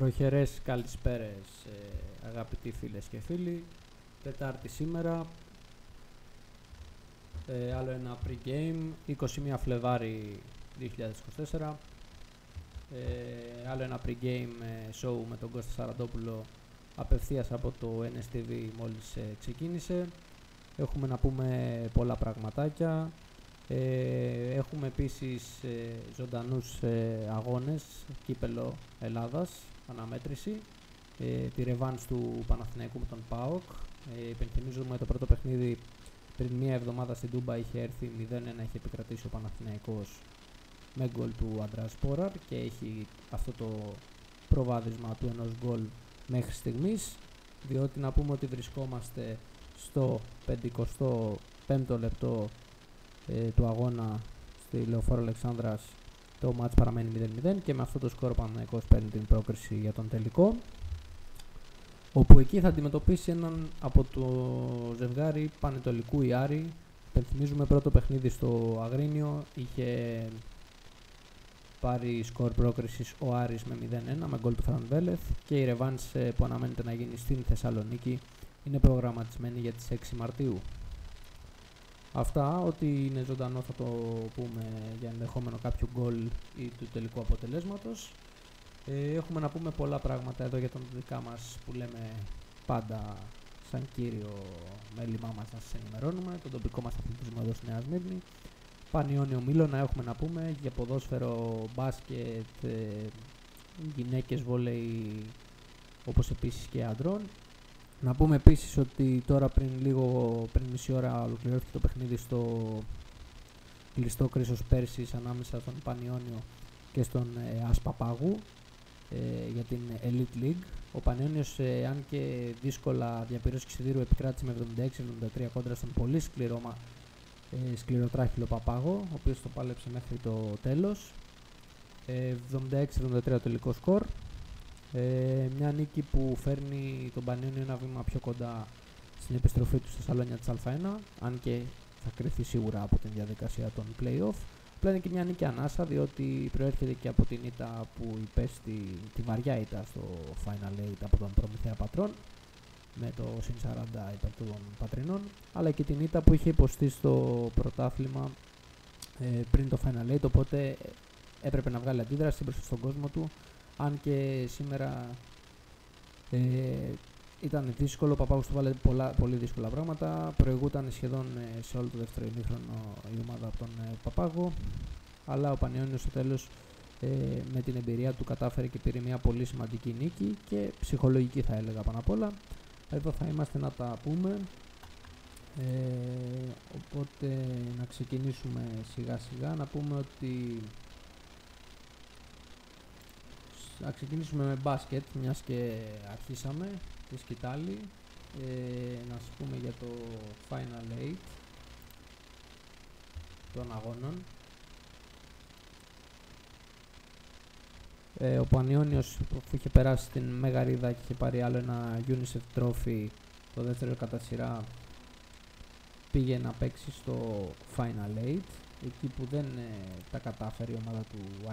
Προχερές καλησπέρες αγαπητοί φίλες και φίλοι. Τετάρτη σήμερα, άλλο ένα pre-game, 21 Φλεβάρι 2024. Άλλο ένα pre-game show με τον Κώστα Σαραντόπουλο απευθείας από το NSTV μόλις ξεκίνησε. Έχουμε να πούμε πολλά πραγματάκια. Έχουμε επίσης ζωντανούς αγώνες, κύπελο Ελλάδας, αναμέτρηση, τη ρεβάνς του Παναθηναϊκού με τον ΠΑΟΚ. Υπενθυμίζουμε το πρώτο παιχνίδι πριν μία εβδομάδα στην Τούμπα είχε έρθει 0-1, είχε επικρατήσει ο Παναθηναϊκός με γκολ του Αντρέα Σπόραρ και έχει αυτό το προβάδισμα του ενός γκολ μέχρι στιγμής, διότι να πούμε ότι βρισκόμαστε στο 55ο λεπτό του αγώνα στη Λεωφόρο Αλεξάνδρας. Το μάτς παραμένει 0-0 και με αυτό το σκορ ο Παναθηναϊκός παίρνει την πρόκριση για τον τελικό, όπου εκεί θα αντιμετωπίσει έναν από το ζευγάρι Πανετολικού ή Άρη. Υπενθυμίζουμε, πρώτο παιχνίδι στο Αγρίνιο είχε πάρει σκορ πρόκρισης ο Άρης με 0-1 με γκολ του Φρανβέλεθ, και η ρεβάνς που αναμένεται να γίνει στην Θεσσαλονίκη είναι προγραμματισμένη για τις 6 Μαρτίου. Αυτά, ότι είναι ζωντανό θα το πούμε για ενδεχόμενο κάποιο γκολ ή του τελικού αποτελέσματος. Έχουμε να πούμε πολλά πράγματα εδώ για τον δικά μας που λέμε πάντα σαν κύριο μέλημά μας να σας ενημερώνουμε, τον τοπικό μας αθλητισμό εδώ στη Νέα Σμύρνη. Πανιόνιο Μήλωνα έχουμε να πούμε για ποδόσφαιρο, μπάσκετ, γυναίκες, βόλεϊ, όπως επίσης και αντρών. Να πούμε επίσης ότι τώρα πριν μισή ώρα ολοκληρώθηκε το παιχνίδι στο κλειστό Κρίσος Πέρσης ανάμεσα στον Πανιόνιο και στον Ασπαπάγου για την Elite League. Ο Πανιόνιος, αν και δύσκολα διαπήρωση σιδήρου, επικράτησε με 76-73 κόντρα στον πολύ σκληροτράχυλο Παπάγο, ο οποίος το πάλεψε μέχρι το τέλος. 76-73 τελικό σκορ. Μια νίκη που φέρνει τον Πανιόνιο ένα βήμα πιο κοντά στην επιστροφή του στα σαλόνια της Α1, αν και θα κρυφθεί σίγουρα από την διαδικασία των play-off. Απλά είναι και μια νίκη ανάσα, διότι προέρχεται και από την ήττα που υπέστη, τη βαριά ήττα στο Final 8 από τον Προμηθέα Πατρών με το συν 40 υπέρ των Πατρινών, αλλά και την ήττα που είχε υποστεί στο πρωτάθλημα πριν το Final 8, οπότε έπρεπε να βγάλει αντίδραση μπροστά στον κόσμο του. Αν και σήμερα ήταν δύσκολο, ο Παπάγος του βάλε πολύ δύσκολα πράγματα. Προηγούταν σχεδόν σε όλο το δεύτερο ημίχρονο η ομάδα από τον Παπάγο, αλλά ο Πανιόνιος στο τέλος με την εμπειρία του κατάφερε και πήρε μια πολύ σημαντική νίκη και ψυχολογική, θα έλεγα, πάνω απ' όλα. Εδώ θα είμαστε να τα πούμε, οπότε να ξεκινήσουμε σιγά σιγά. Να πούμε ότι να ξεκινήσουμε με μπάσκετ, μιας και αρχίσαμε τη σκητάλη. Να σας πούμε για το Final 8 των αγώνων. Ο Πανιόνιος που είχε περάσει στην Μεγαρίδα και είχε πάρει άλλο ένα UNICEF Trophy, το δεύτερο κατά σειρά, πήγε να παίξει στο Final 8, εκεί που δεν τα κατάφερε η ομάδα του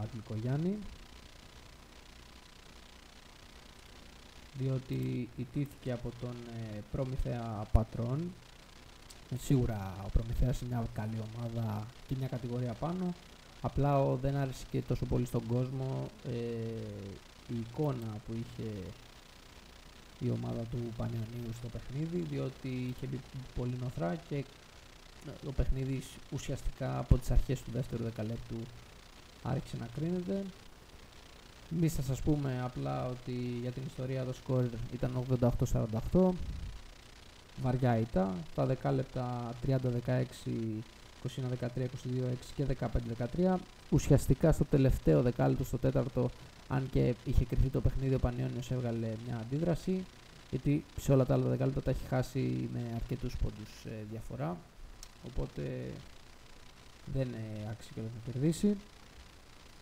Άτλη Κογιάννη, διότι ιτήθηκε από τον Προμηθέα Πατρών. Σίγουρα ο Προμηθέας είναι μια καλή ομάδα και μια κατηγορία πάνω, απλά δεν άρεσε και τόσο πολύ στον κόσμο η εικόνα που είχε η ομάδα του Πανιωνίου στο παιχνίδι, διότι είχε μπει πολύ νοθρά και το παιχνίδι ουσιαστικά από τις αρχές του δεύτερου δεκαλέπτου άρχισε να κρίνεται. Εμείς θα σας πούμε απλά ότι για την ιστορία το σκορ ήταν 88-48, βαριά ήττα, τα δεκάλεπτα 30-16, 21-13, 22-6 και 15-13. Ουσιαστικά στο τελευταίο δεκάλεπτο, στο τέταρτο, αν και είχε κρυφθεί το παιχνίδι, ο Πανιόνιος έβγαλε μια αντίδραση, γιατί σε όλα τα άλλα δεκάλεπτα τα έχει χάσει με αρκετούς πόντους διαφορά, οπότε δεν άξιζε και να κερδίσει.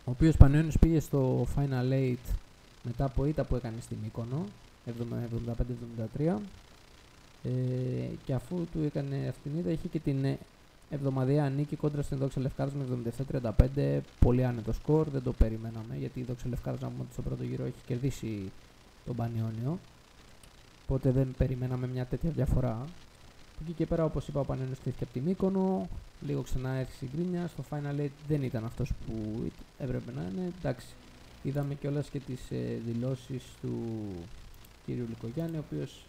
Ο οποίος Πανιόνιος πήγε στο Final 8 μετά από ήττα που έκανε στην Μύκονο 75-73, και αφού του έκανε αυτήν την ήττα είχε και την εβδομαδιαία νίκη κόντρα στην Δόξα Λευκάδας με 77-35. Πολύ άνετο σκορ, δεν το περιμέναμε γιατί η Δόξα Λευκάδας, να πούμε ότι στον πρώτο γύρο έχει κερδίσει τον Πανιόνιο. Οπότε δεν περιμέναμε μια τέτοια διαφορά. Από εκεί και πέρα, όπως είπα, ο Πανιόνιος στήθηκε από τη Μύκονο. Λίγο ξανά έρθει η γκρίνια. Στο Final 8 δεν ήταν αυτός που έπρεπε να είναι. Εντάξει, είδαμε κιόλας και τις δηλώσεις του κύριου Λυκογιάννη, ο οποίος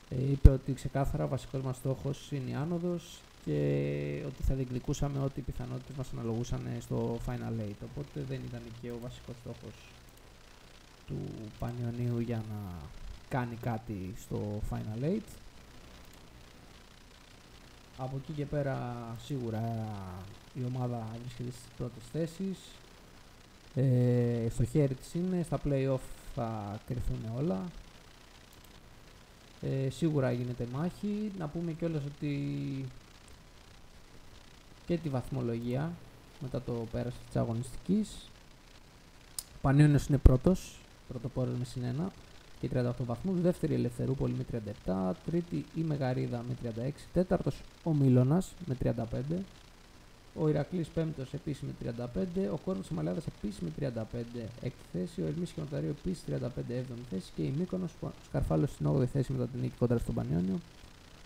είπε ότι ξεκάθαρα βασικός μας στόχος είναι η άνοδος και ότι θα διεκδικούσαμε ό,τι οι πιθανότητες μας αναλογούσαν στο Final 8. Οπότε δεν ήταν και ο βασικός στόχος του Πανιωνίου για να κάνει κάτι στο Final 8. Από εκεί και πέρα σίγουρα η ομάδα βρίσκεται στις πρώτες θέσεις. Στο χέρι της είναι, στα play-off θα κρυφθούν όλα. Σίγουρα γίνεται μάχη. Να πούμε κιόλας ότι και τη βαθμολογία μετά το πέρας της αγωνιστικής, ο Πανιόνιος είναι πρωτοπόρος με +1 και 38 βαθμούς, δεύτερη Ελευθερούπολη με 37, τρίτη η Μεγαρίδα με 36, τέταρτος ο Μήλωνας με 35, ο Ηρακλής πέμπτος επίσης με 35, ο Κόρβος της Μαλιάδας επίσης με 35 έκτη θέση, ο Ερμής Χιονοταρίου επίσης 35 έβδομη θέση και η Μύκονος που σκαρφάλωσε στην 8η θέση μετά την νίκη κόντρα στον Πανιόνιο.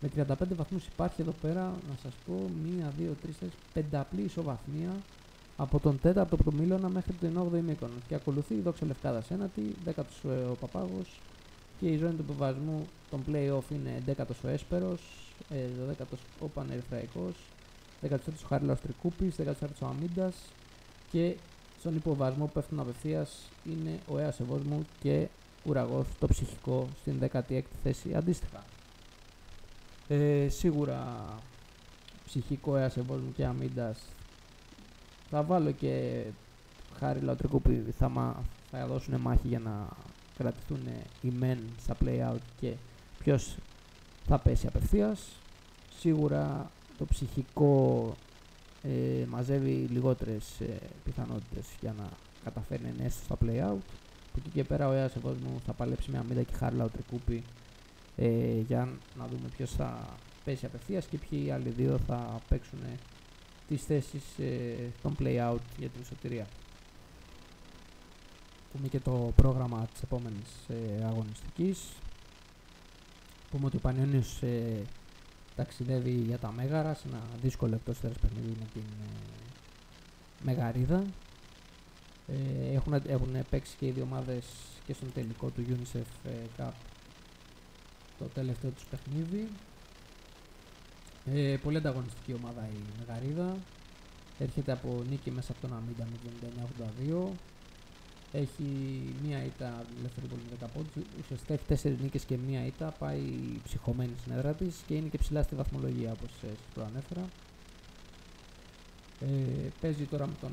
Με 35 βαθμούς υπάρχει εδώ πέρα, να σας πω, 1, 2, 3, 4, πενταπλή ισοβαθμία από τον 4ο από τον Μήλωνα μέχρι την 8η Μύκονο. Και ακολουθεί η Δόξα Λευκάδας ένατη, 10ος ο Παπάγος και η ζώνη του υποβασμού των play-off είναι 11ος ο Έσπερος, 12ος ο Πανερυθραϊκός, 14ος ο Χαρίλαος Τρικούπης, 14ος ο Αμίντας και στον υποβασμό που πέφτουν απευθείας είναι ο Αίας Ευόσμου και Ουραγός το ψυχικό στην 16η θέση αντίστοιχα. Σίγουρα ψυχικό Αίας Ευόσμου και Αμίντας. Θα βάλω και Χαρίλαο Τρικούπη, θα δώσουν μάχη για να κρατηθούν οι μεν στα play-out και ποιος θα πέσει απευθείας. Σίγουρα το ψυχικό μαζεύει λιγότερες πιθανότητες για να καταφέρει να είναι έστω στα play-out. Από εκεί και πέρα ο Αίας Ευόσμου θα παλέψει με Αμίντα και Χαρίλαο Τρικούπη για να δούμε ποιος θα πέσει απευθείας και ποιοι άλλοι δύο θα παίξουν τις θέσεις των play-out για την σωτηρία. Πούμε και το πρόγραμμα της επόμενης αγωνιστικής. Πούμε ότι ο Πανιόνιος ταξιδεύει για τα Μέγαρα σε ένα δύσκολο εκτός έδρας παιχνίδι με την Μεγαρίδα. Έχουν παίξει και οι δύο ομάδες και στον τελικό του UNICEF Cup το τελευταίο τους παιχνίδι. Πολύ ανταγωνιστική ομάδα η Μεγαρίδα. Έρχεται από νίκη μέσα από τον Αμίντα με 79-82. Έχει μία ήττα Ελευθερούπολη με 10 πόντους. Ουσιαστικά έχει 4 νίκες και μία ήττα. Πάει ψυχωμένη στην έδρα της και είναι και ψηλά στη βαθμολογία, όπως σας προανέφερα. Παίζει τώρα με τον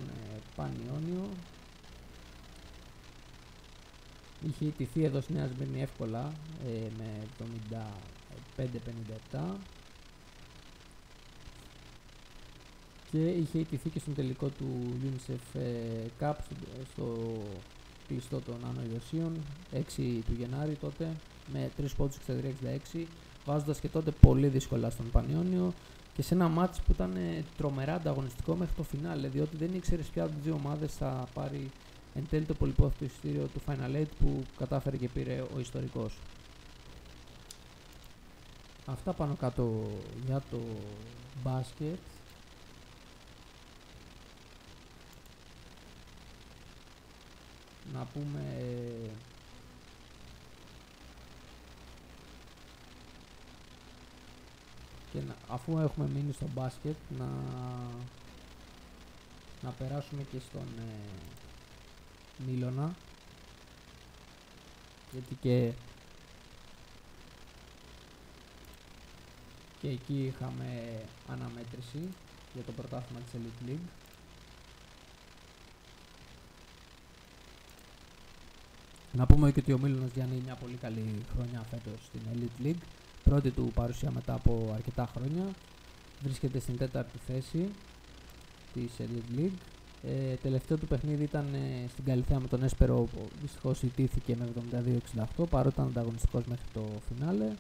Πανιόνιο. Είχε ιτηθεί εδώ στη Νέα Σμύρνη εύκολα με 75-57 και είχε ιτηθεί και στον τελικό του UNICEF Cup στο κλειστό των Άνω Ιωσίων 6 του Γενάρη τότε με 3 πόντους 63-66, βάζοντας και τότε πολύ δύσκολα στον Πανιόνιο και σε ένα μάτς που ήταν τρομερά ανταγωνιστικό μέχρι το φινάλε, διότι δεν ήξερες ποια από τις δύο ομάδες θα πάρει εν τέλει το πολυπόθητο εισιτήριο του Final 8 που κατάφερε και πήρε ο ιστορικός. Αυτά πάνω κάτω για το μπάσκετ. Να πούμε και αφού έχουμε μείνει στο μπάσκετ να περάσουμε και στον Μήλωνα, γιατί και εκεί είχαμε αναμέτρηση για το πρωτάθλημα της Elite League. Να πούμε και ότι ο Μήλωνας διανύει μια πολύ καλή χρονιά φέτος στην Elite League, πρώτη του παρουσία μετά από αρκετά χρόνια. Βρίσκεται στην 4η θέση της Elite League. Τελευταίο του παιχνίδι ήταν στην Καλυθέα με τον Έσπερο, που δυστυχώς ιτήθηκε με 72-68 παρότι ήταν ανταγωνιστικός μέχρι το φινάλε,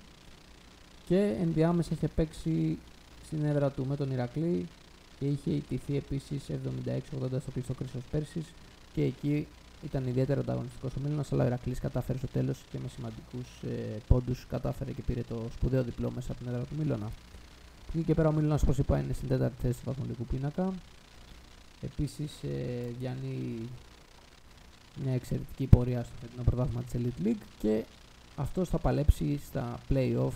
και ενδιάμεσα είχε παίξει στην έδρα του με τον Ηρακλή και είχε ιτηθεί επίσης 76-80 στο κλειστό Κρίσος πέρσις και εκεί ήταν ιδιαίτερα ανταγωνιστικός ο Μίλωνας, αλλά ο Ηρακλής κατάφερε στο τέλος και με σημαντικούς πόντους κατάφερε και πήρε το σπουδαίο διπλό μέσα από την έδρα του Μίλωνα. Από εκεί και πέρα ο Μίλωνας, όπως είπα, είναι στην 4η θέση του βαθμολογικού πίνακα. Επίσης διανύει μια εξαιρετική πορεία στο φετινό πρωτάθλημα της Elite League και αυτός θα παλέψει στα play-off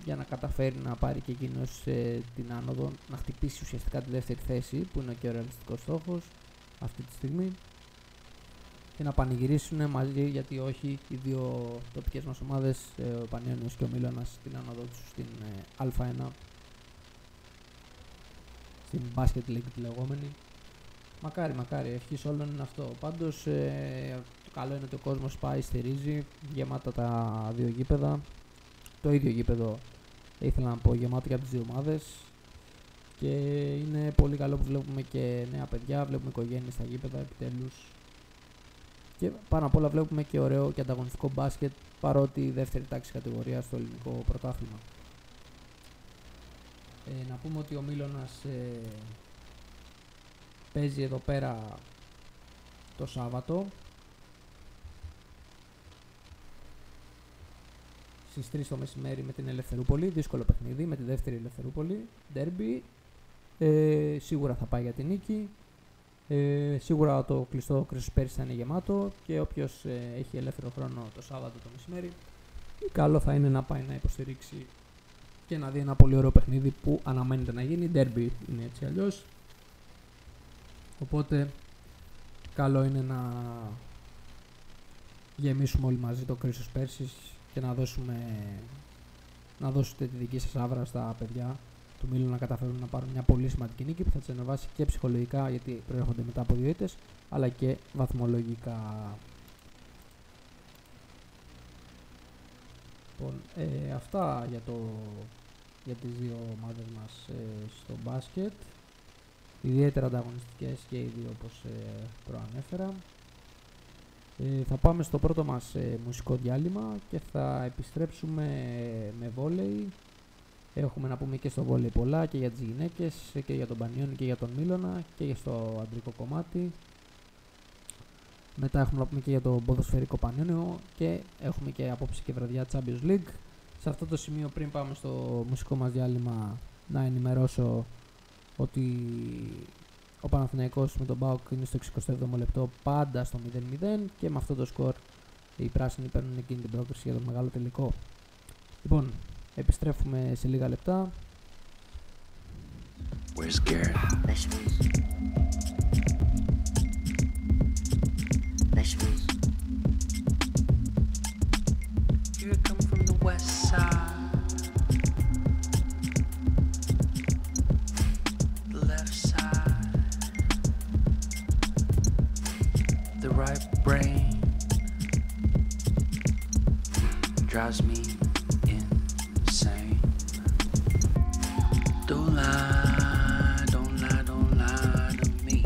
για να καταφέρει να πάρει και εκείνος την άνοδο, να χτυπήσει ουσιαστικά τη δεύτερη θέση που είναι και ο ρεαλιστικός στόχος αυτή τη στιγμή και να πανηγυρίσουν μαζί, γιατί όχι, οι δύο τοπικές μας ομάδες, ο Πανιώνιος και ο Μίλωνας, την άνοδο τους στην Α1, στην Basket League τη λεγόμενη. Μακάρι, ευχής όλων είναι αυτό. Πάντως το καλό είναι ότι ο κόσμος πάει, στηρίζει, γεμάτα τα δύο γήπεδα. Το ίδιο γήπεδο, ήθελα να πω, γεμάτο και από τις δύο ομάδες. Και είναι πολύ καλό που βλέπουμε και νέα παιδιά, βλέπουμε οικογένειες στα γήπεδα επιτέλους. Και πάνω απ' όλα βλέπουμε και ωραίο και ανταγωνιστικό μπάσκετ, παρότι δεύτερη τάξη κατηγορία στο ελληνικό πρωτάθλημα. Να πούμε ότι ο Μίλωνας παίζει εδώ πέρα το Σάββατο στις 3 το μεσημέρι με την Ελευθερούπολη, δύσκολο παιχνίδι με τη δεύτερη Ελευθερούπολη, ντέρμπι. Σίγουρα θα πάει για την νίκη. Σίγουρα το κλειστό Κρίσος πέρσι θα είναι γεμάτο και όποιος έχει ελεύθερο χρόνο το Σάββατο το μεσημέρι, καλό θα είναι να πάει να υποστηρίξει και να δει ένα πολύ ωραίο παιχνίδι που αναμένεται να γίνει. Ντέρμπι είναι έτσι αλλιώς. Οπότε καλό είναι να γεμίσουμε όλοι μαζί το Κρίσος πέρσις και να δώσετε τη δική σας άβρα στα παιδιά του Μήλου να καταφέρουν να πάρουν μια πολύ σημαντική νίκη που θα τις ανεβάσει και ψυχολογικά, γιατί προέρχονται μετά από 2 ήττες, αλλά και βαθμολογικά. Λοιπόν, αυτά για τις δύο ομάδες μας στο μπάσκετ. Ιδιαίτερα ανταγωνιστικές και οι δύο, όπως προανέφερα. Θα πάμε στο πρώτο μας μουσικό διάλειμμα και θα επιστρέψουμε με βόλεϊ. Έχουμε να πούμε και στο βόλεϊ πολλά και για τις γυναίκες και για τον Πανιόνιο και για τον Μίλωνα και στο αντρικό κομμάτι. Μετά έχουμε να πούμε και για το ποδοσφαιρικό Πανιόνιο και έχουμε και απόψε και βραδιά Champions League. Σε αυτό το σημείο, πριν πάμε στο μουσικό μας διάλειμμα, να ενημερώσω ότι ο Παναθηναϊκός με τον ΠΑΟΚ είναι στο 67ο λεπτό πάντα στο 0-0 και με αυτό το σκορ οι πράσινοι παίρνουν εκείνη την πρόκριση για το μεγάλο τελικό. Λοιπόν, επιστρέφουμε σε λίγα λεπτά. Drives me insane. Don't lie, don't lie, don't lie to me.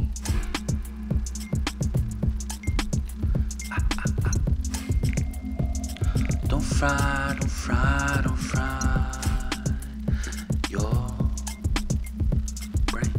Don't fry, don't fry, don't fry your brain.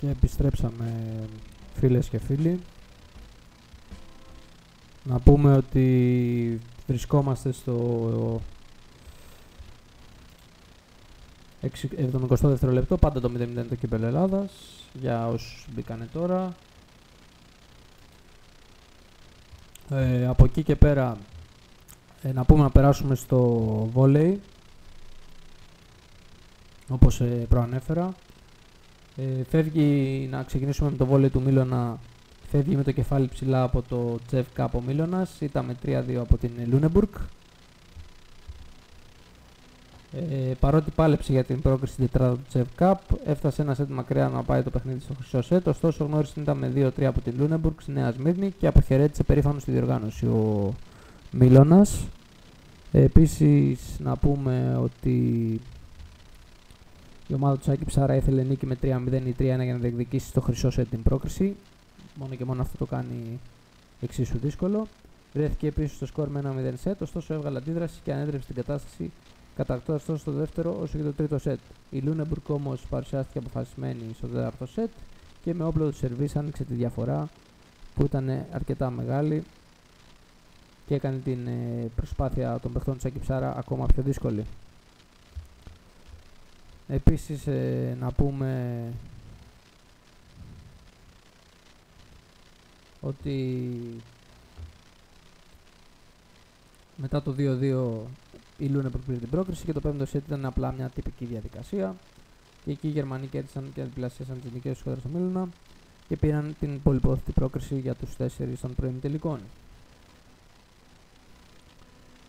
Και επιστρέψαμε, φίλες και φίλοι. Να πούμε ότι βρισκόμαστε στο 72ο λεπτό, πάντα το 0-0 το κύπελλο Ελλάδας, για όσους μπήκανε τώρα. Από εκεί και πέρα, να πούμε να περάσουμε στο βόλεϊ, όπως προανέφερα. Φεύγει, να ξεκινήσουμε με το βόλεϊ του Μίλωνα. Φεύγει με το κεφάλι ψηλά από το Τσεφ Κάπ ο Μίλωνας. Ήταν με 3-2 από την Λούνεμπουργκ. Παρότι πάλεψε για την πρόκριση στην τετράδα του Τσεφ Κάπ, έφτασε ένα σετ μακριά να πάει το παιχνίδι στο χρυσό σετ. Ωστόσο, γνώρισε ήταν με 2-3 από την Λούνεμπουργκ στη Νέα Σμύρνη και αποχαιρέτησε περήφανο στη διοργάνωση ο Μίλωνας. Επίσης, να πούμε ότι η ομάδα του Σάκη Ψάρα ήθελε νίκη με 3-0 ή 3-1 για να διεκδικήσει στο χρυσό σετ την πρόκριση. Μόνο και μόνο αυτό το κάνει εξίσου δύσκολο. Βρέθηκε επίσης στο σκορ με 1-0 σετ, ωστόσο έβγαλε αντίδραση και ανέτρεψε την κατάσταση, κατακτώντας τόσο το δεύτερο όσο και το τρίτο σετ. Η Λούνεμπουργκ όμως παρουσιάστηκε αποφασισμένη στο τέταρτο σετ και με όπλο του σερβίς άνοιξε τη διαφορά που ήταν αρκετά μεγάλη και έκανε την προσπάθεια των παιχτών του Σάκη Ψάρα ακόμα πιο δύσκολη. Επίσης να πούμε ότι μετά το 2-2 η Λούνεμπουργκ πήρε την πρόκριση και το πέμπτο σετ ήταν απλά μια τυπική διαδικασία. Και εκεί οι Γερμανοί κέρδισαν και διπλασίασαν τις νικές τους χώρες στο Μίλωνα και πήραν την πολυπόθητη πρόκριση για τους 4 των προημιτελικών.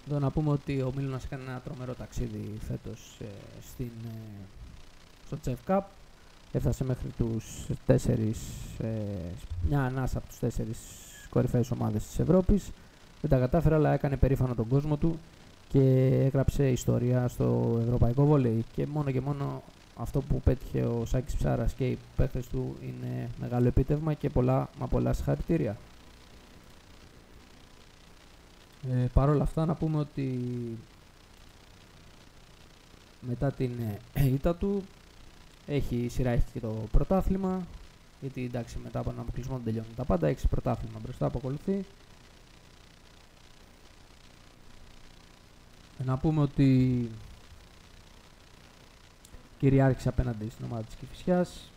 Εδώ να πούμε ότι ο Μίλωνας έκανε ένα τρομερό ταξίδι φέτος στο Τσεφ Κάπ. Έφτασε μέχρι τους 4, μια ανάσα από τους 4 κορυφαίες ομάδες της Ευρώπης. Δεν τα κατάφερε, αλλά έκανε περήφανο τον κόσμο του και έγραψε ιστορία στο ευρωπαϊκό βόλεϊ. Και μόνο αυτό που πέτυχε ο Σάκης Ψάρας και οι παίκτες του είναι μεγάλο επίτευγμα και πολλά συγχαρητήρια. Παρ' όλα αυτά, να πούμε ότι μετά την ήττα του έχει και το πρωτάθλημα, γιατί εντάξει, μετά από έναν αποκλεισμό δεν τελειώνουν τα πάντα. Έχει πρωτάθλημα μπροστά που ακολουθεί. Να πούμε ότι κυριάρχησε απέναντι στην ομάδα της Κηφισιάς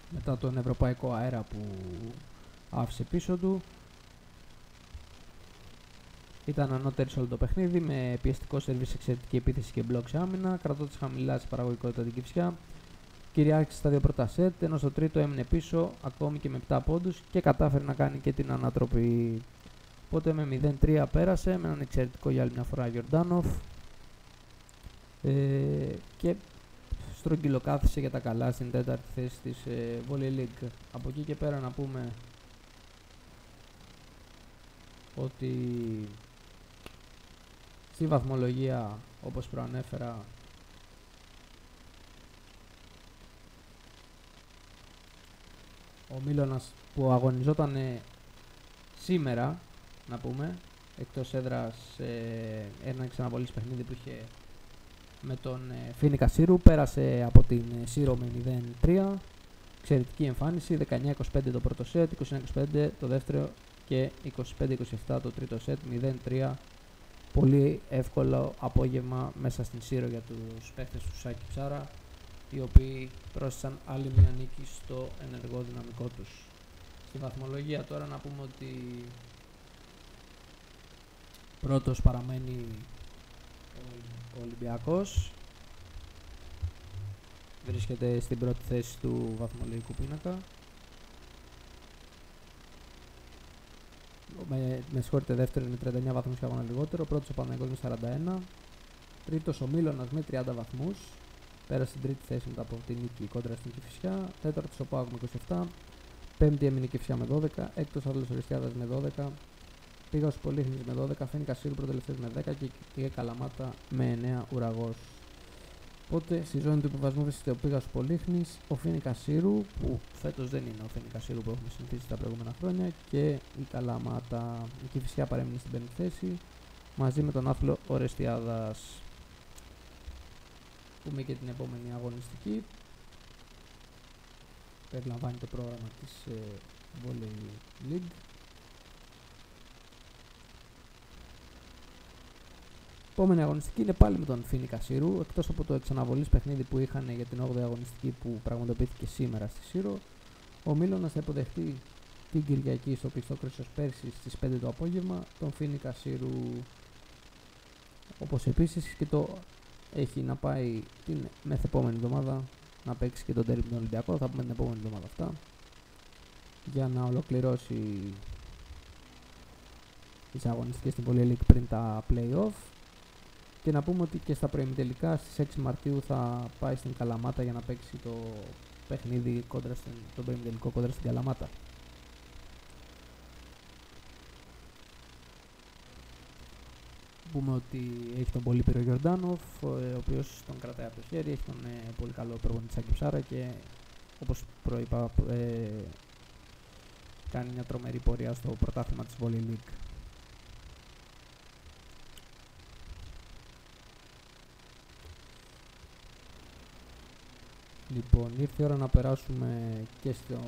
μετά τον ευρωπαϊκό αέρα που άφησε πίσω του. Ήταν ανώτερη σε όλο το παιχνίδι με πιεστικό σερβίς, εξαιρετική επίθεση και μπλοκ σε άμυνα, κρατώντας χαμηλά σε παραγωγικότητα την Κηφισιά. Κυριάρχησε στα δύο πρώτα σετ, ενώ στο τρίτο έμεινε πίσω ακόμη και με 7 πόντους και κατάφερε να κάνει και την ανατροπή. Οπότε με 0-3 πέρασε με έναν εξαιρετικό για άλλη μια φορά Γιορντάνοφ και στρογγυλοκάθισε για τα καλά στην τέταρτη θέση της Volley League. Από εκεί και πέρα να πούμε ότι στη βαθμολογία, όπως προανέφερα, ο Μίλωνας που αγωνιζόταν σήμερα, να πούμε, εκτός έδρας, ένα ξαναβολής παιχνίδι που είχε με τον Φίνικα Σύρου, πέρασε από την Σύρο με 0-3, εξαιρετική εμφάνιση, 19-25 το πρώτο σετ, 21-25 το δεύτερο και 25-27 το τρίτο σετ, 0-3. Πολύ εύκολο απόγευμα μέσα στην Σύρο για τους παίκτες του Σάκη Ψάρα, οι οποίοι πρόσθεσαν άλλη μια νίκη στο ενεργό δυναμικό τους. Στη βαθμολογία τώρα να πούμε ότι πρώτος παραμένει ο Ολυμπιακός. Βρίσκεται στην πρώτη θέση του βαθμολογικού πίνακα. Με συγχωρείτε, δεύτερος με 39 βαθμούς και αγώνα λιγότερο. Πρώτος ο Παναθηναϊκός με 41. Τρίτος ο Μίλωνας με 30 βαθμούς. Πέρασε στην τρίτη θέση μετά από την νίκη κόντρα στην Κηφισιά. Τέταρτος ο ΠΑΟΚ με 27. Πέμπτη έμεινε η Κηφισιά με 12. Έκτος Άτλας Οριστιάδας με 12. Πήγας Πολύχνης με 12. Φίνικα Σύρου προτελευτές με 10. Και Καλαμάτα με 9 Ουραγός. Οπότε στη ζώνη του υποβασμού βρίσκεται ο Πήγας Πολύχνης, ο Φίνικα Σύρου, που φέτος δεν είναι ο Φίνικα Σύρου που έχουμε συνηθίσει τα προηγούμενα χρόνια, και η Καλαμάτα. Η Κηφισιά παρέμεινε στην πέμπτη θέση μαζί με τον Άθλο Ορεστιάδας. Πούμε και την επόμενη αγωνιστική. Περιλαμβάνει το πρόγραμμα της Volley League. Η επόμενη αγωνιστική είναι πάλι με τον Φίνικα Σύρου, εκτός από το εξαναβολής παιχνίδι που είχαν για την 8η αγωνιστική που πραγματοποιήθηκε σήμερα στη Σύρο. Ο Μίλωνας θα υποδεχτεί την Κυριακή στο Κλειστόκρησος πέρσι στις 5 το απόγευμα τον Φίνικα Σύρου, όπως επίσης και το έχει να πάει την μεθεπόμενη εβδομάδα να παίξει και τον τέρμι τον Ολυμπιακό. Θα πούμε την επόμενη εβδομάδα αυτά για να ολοκληρώσει τις αγωνιστικές στην Volley League πριν τα play-off. Και να πούμε ότι και στα προημιτελικά στις 6 Μαρτίου θα πάει στην Καλαμάτα για να παίξει το παιχνίδι το προημιτελικό κόντρα στην Καλαμάτα. Πούμε ότι έχει τον Πολύπυρο Γιορντάνοφ, ο οποίος τον κρατάει από το χέρι, έχει τον πολύ καλό προπονητή Σάκη Ψάρα και όπως προείπα κάνει μια τρομερή πορεία στο πρωτάθλημα της Volley League. Λοιπόν, ήρθε η ώρα να περάσουμε και στο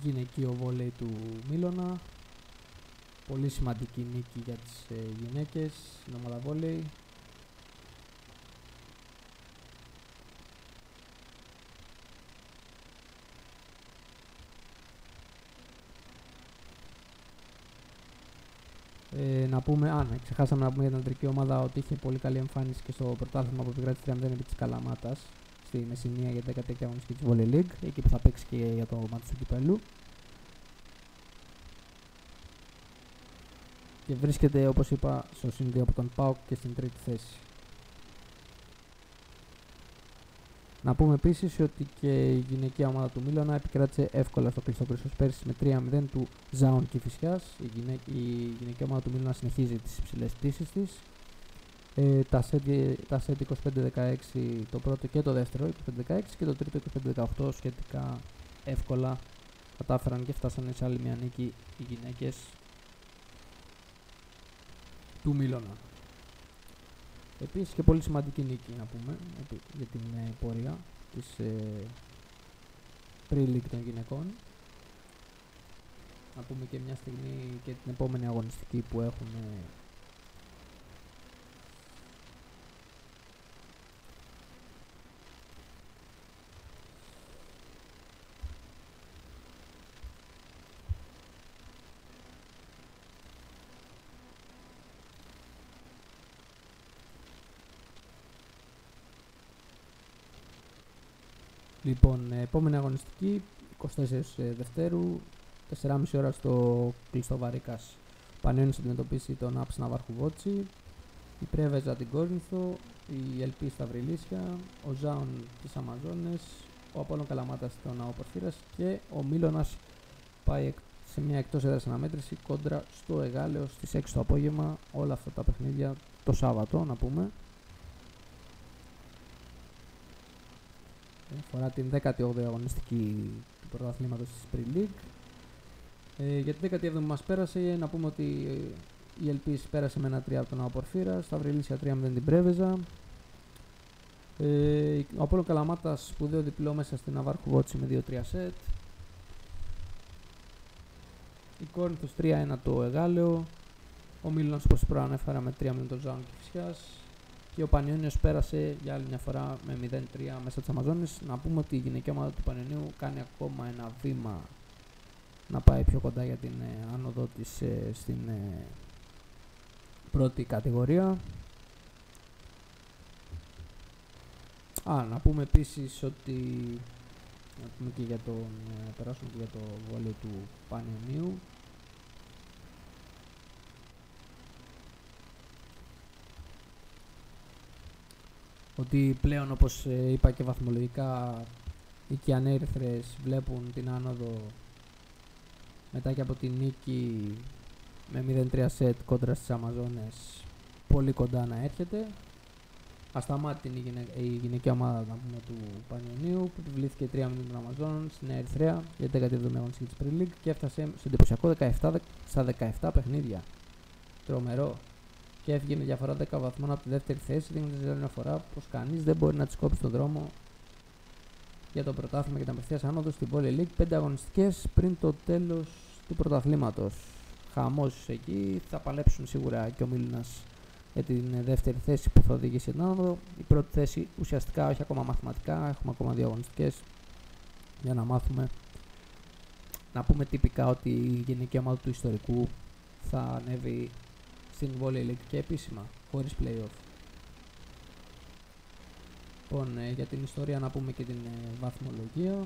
γυναικείο βόλεϊ του Μίλωνα. Πολύ σημαντική νίκη για τις γυναίκες στην ομάδα βόλεϊ. Να πούμε, ξεχάσαμε να πούμε για την αντρική ομάδα ότι είχε πολύ καλή εμφάνιση και στο πρωτάθλημα που επικράτησε 3-0 επί της Καλαμάτας στη Μεσσηνία για την 16η αγωνιστική της Volley League, εκεί που θα παίξει και για το μάτι του κυπέλλου. Και βρίσκεται, όπως είπα, στο συν 2 από τον ΠΑΟΚ και στην τρίτη θέση. Να πούμε επίσης ότι και η γυναικεία ομάδα του Μίλωνα επικράτησε εύκολα στο Κλειστόκρησος πέρσι με 3-0 του Ζάων Κηφισιάς. Η γυναικεία ομάδα του Μίλωνα συνεχίζει τις υψηλές πτήσεις της. Τα σετ 25-16 το πρώτο και το δεύτερο 25-16 και το τρίτο 25-18 σχετικά εύκολα κατάφεραν και φτάσανε σε άλλη μια νίκη οι γυναίκες του Μίλωνα. Επίσης και πολύ σημαντική νίκη να πούμε για την πορεία της pre-league των γυναικών. Να πούμε και μια στιγμή και την επόμενη αγωνιστική που έχουν Λοιπόν, επόμενη αγωνιστική, 24 Δευτέρου, 4,5 ώρα στο κλειστό Βαρίκας. Πανιώνης θα αντιμετωπίσει τον Άψ Ναυάρχου Βότσι, η Πρέβεζα την Κόρινθο, η Ελπή στα Βρυλίσια, ο Ζάων τις Αμαζόνες, ο Απόλλων Καλαμάτας στον Ναό Πορφύρας και ο Μίλωνας πάει σε μια εκτός έδρας αναμέτρηση κόντρα στο Εγάλεο στις 6 το απόγευμα. Όλα αυτά τα παιχνίδια το Σάββατο να πούμε. Αφορά την 18η αγωνιστική του πρωταθλήματος της Pre League. Για την 17η μας πέρασε, να πούμε ότι η Ελπής πέρασε με 1-3 από τον Ναό Πορφύρας, στα Βρυλίσια 3-0 την Πρέβεζα. Ο Απόλλων Καλαμάτας σπουδαίο διπλό μέσα στην Ναυάρχου Βότσι με 2-3 σετ. Η Κόρινθος 3-1 το Εγάλεο. Ο Μίλωνας, όπως προανέφερα, με 3-0 το Ζάων Κηφισιάς. Και ο Πανιώνιος πέρασε για άλλη μια φορά με 0-3 μέσα της Αμαζόνης. Να πούμε ότι η γυναικεία ομάδα του Πανιωνίου κάνει ακόμα ένα βήμα να πάει πιο κοντά για την άνοδο της στην πρώτη κατηγορία. Να πούμε επίσης ότι να πούμε και για περάσουμε και για το βόλεϊ του Πανιωνίου. Ότι πλέον, όπως είπα και βαθμολογικά, οι Κιανέριθρες βλέπουν την άνοδο μετά και από τη νίκη με 0-3 σετ κόντρα στις Αμαζόνες πολύ κοντά να έρχεται. Ασταμάτητη η γυναικεία ομάδα να πούμε, του Πανιωνίου που επιβλήθηκε 3-0 των Αμαζόνων στη Νέα Ερυθρέα για την 17η αγωνιστική της Pre League και έφτασε στο εντυπωσιακό 17 στα 17 παιχνίδια. Τρομερό. Και έφυγε με διαφορά 10 βαθμών από τη δεύτερη θέση, δίνοντας για μια φορά πως κανείς δεν μπορεί να της κόψει τον δρόμο για το πρωτάθλημα και την απευθείας άνοδο στην Volley League. 5 αγωνιστικές πριν το τέλος του πρωταθλήματος. Χαμός εκεί, θα παλέψουν σίγουρα και ο Μίλωνας για την δεύτερη θέση που θα οδηγήσει την άνοδο. Η πρώτη θέση ουσιαστικά όχι ακόμα μαθηματικά, έχουμε ακόμα 2 αγωνιστικές για να μάθουμε. Να πούμε τυπικά ότι η γενική ομάδα του ιστορικού θα ανέβει στην Volley League και επίσημα, χωρίς play-off. Λοιπόν, για την ιστορία να πούμε και την βαθμολογία.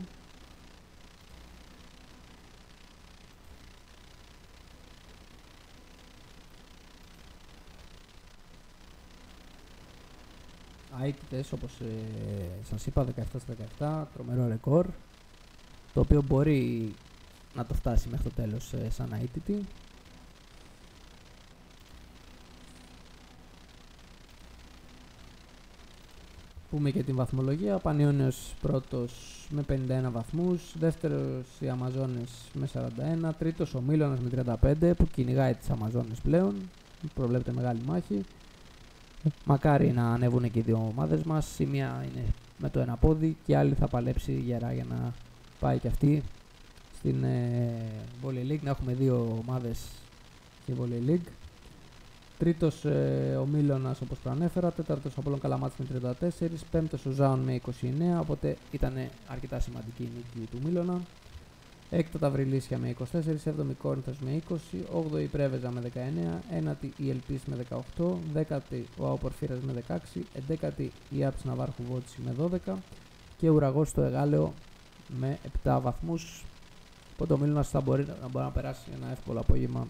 Αίτητες, όπως σας είπα, 17 στα 17, τρομερό ρεκόρ, το οποίο μπορεί να το φτάσει μέχρι το τέλος σαν αίτητη. Πούμε και την βαθμολογία. Πανιώνιος πρώτος με 51 βαθμούς, δεύτερος οι Αμαζόνες με 41, τρίτος ο Μίλωνας με 35 που κυνηγάει τις Αμαζόνες πλέον, προβλέπεται μεγάλη μάχη. Μακάρι να ανέβουν και οι δύο ομάδες μας, η μία είναι με το ένα πόδι και η άλλη θα παλέψει γερά για να πάει και αυτή στην Volley League, να έχουμε δύο ομάδες στη Volley League. Τρίτος ο Μίλωνας όπως προανέφερα, τέταρτος ο Απόλλων Καλαμάτης με 34, πέμπτος ο Ζάων με 29, οπότε ήταν αρκετά σημαντική η νίκη του Μίλωνα. Έκτο τα Βρυλίσια με 24, έβδομη Κόρινθος με 20, 8η η Πρέβεζα με 19, ένατη η Ελπίς με 18, δέκατη ο Αοπορφύρας με 16, εντέκατη η Άψη Ναβάρχου Βότση με 12 και Ουραγός στο Εγάλεο με 7 βαθμούς. Οπότε ο Μίλωνας θα μπορεί να περάσει ένα εύκολο απόγευμα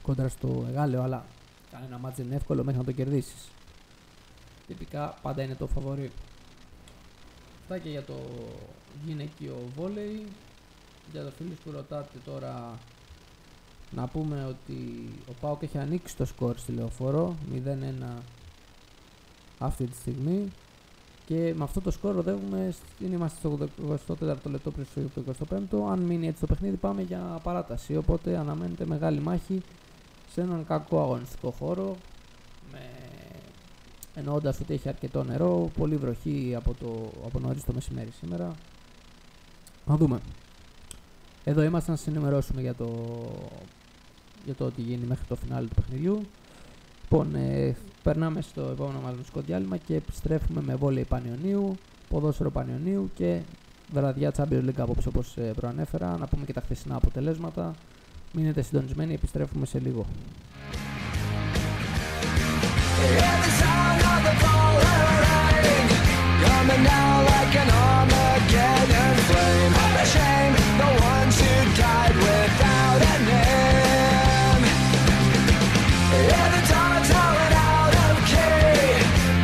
κόντρα στο Εγάλεο, αλλά κανένα μάτς δεν είναι εύκολο μέχρι να το κερδίσεις. Τυπικά πάντα είναι το φαβορί. Αυτά και για το γυναικείο βόλεϊ. Για το φίλους που ρωτάτε τώρα, να πούμε ότι ο ΠΑΟΚ έχει ανοίξει το σκορ στη Λεωφόρο 0-1 αυτή τη στιγμή και με αυτό το σκορ οδεύουμε, είμαστε στο 84ο λεπτό πριν στο 25ο. Αν μείνει έτσι το παιχνίδι πάμε για παράταση, οπότε αναμένεται μεγάλη μάχη σε έναν κακό αγωνιστικό χώρο, εννοώντας ότι έχει αρκετό νερό, πολύ βροχή από νωρίς το μεσημέρι σήμερα. Να δούμε. Εδώ είμαστε να σας ενημερώσουμε για το ότι γίνει μέχρι το φινάλι του παιχνιδιού. Λοιπόν, περνάμε στο επόμενο μας μουσικό διάλειμμα και επιστρέφουμε με βόλεϊ Πανιωνίου, ποδόσφαιρο Πανιωνίου και βραδιά Champions League απόψε όπως προανέφερα. Να πούμε και τα χθεσινά αποτελέσματα. Μείνετε συντονισμένοι, επιστρέφουμε σε λίγο. Coming down like an Armageddon flame. What a shame, the ones who died without a name. Yeah, the dogs howling out of key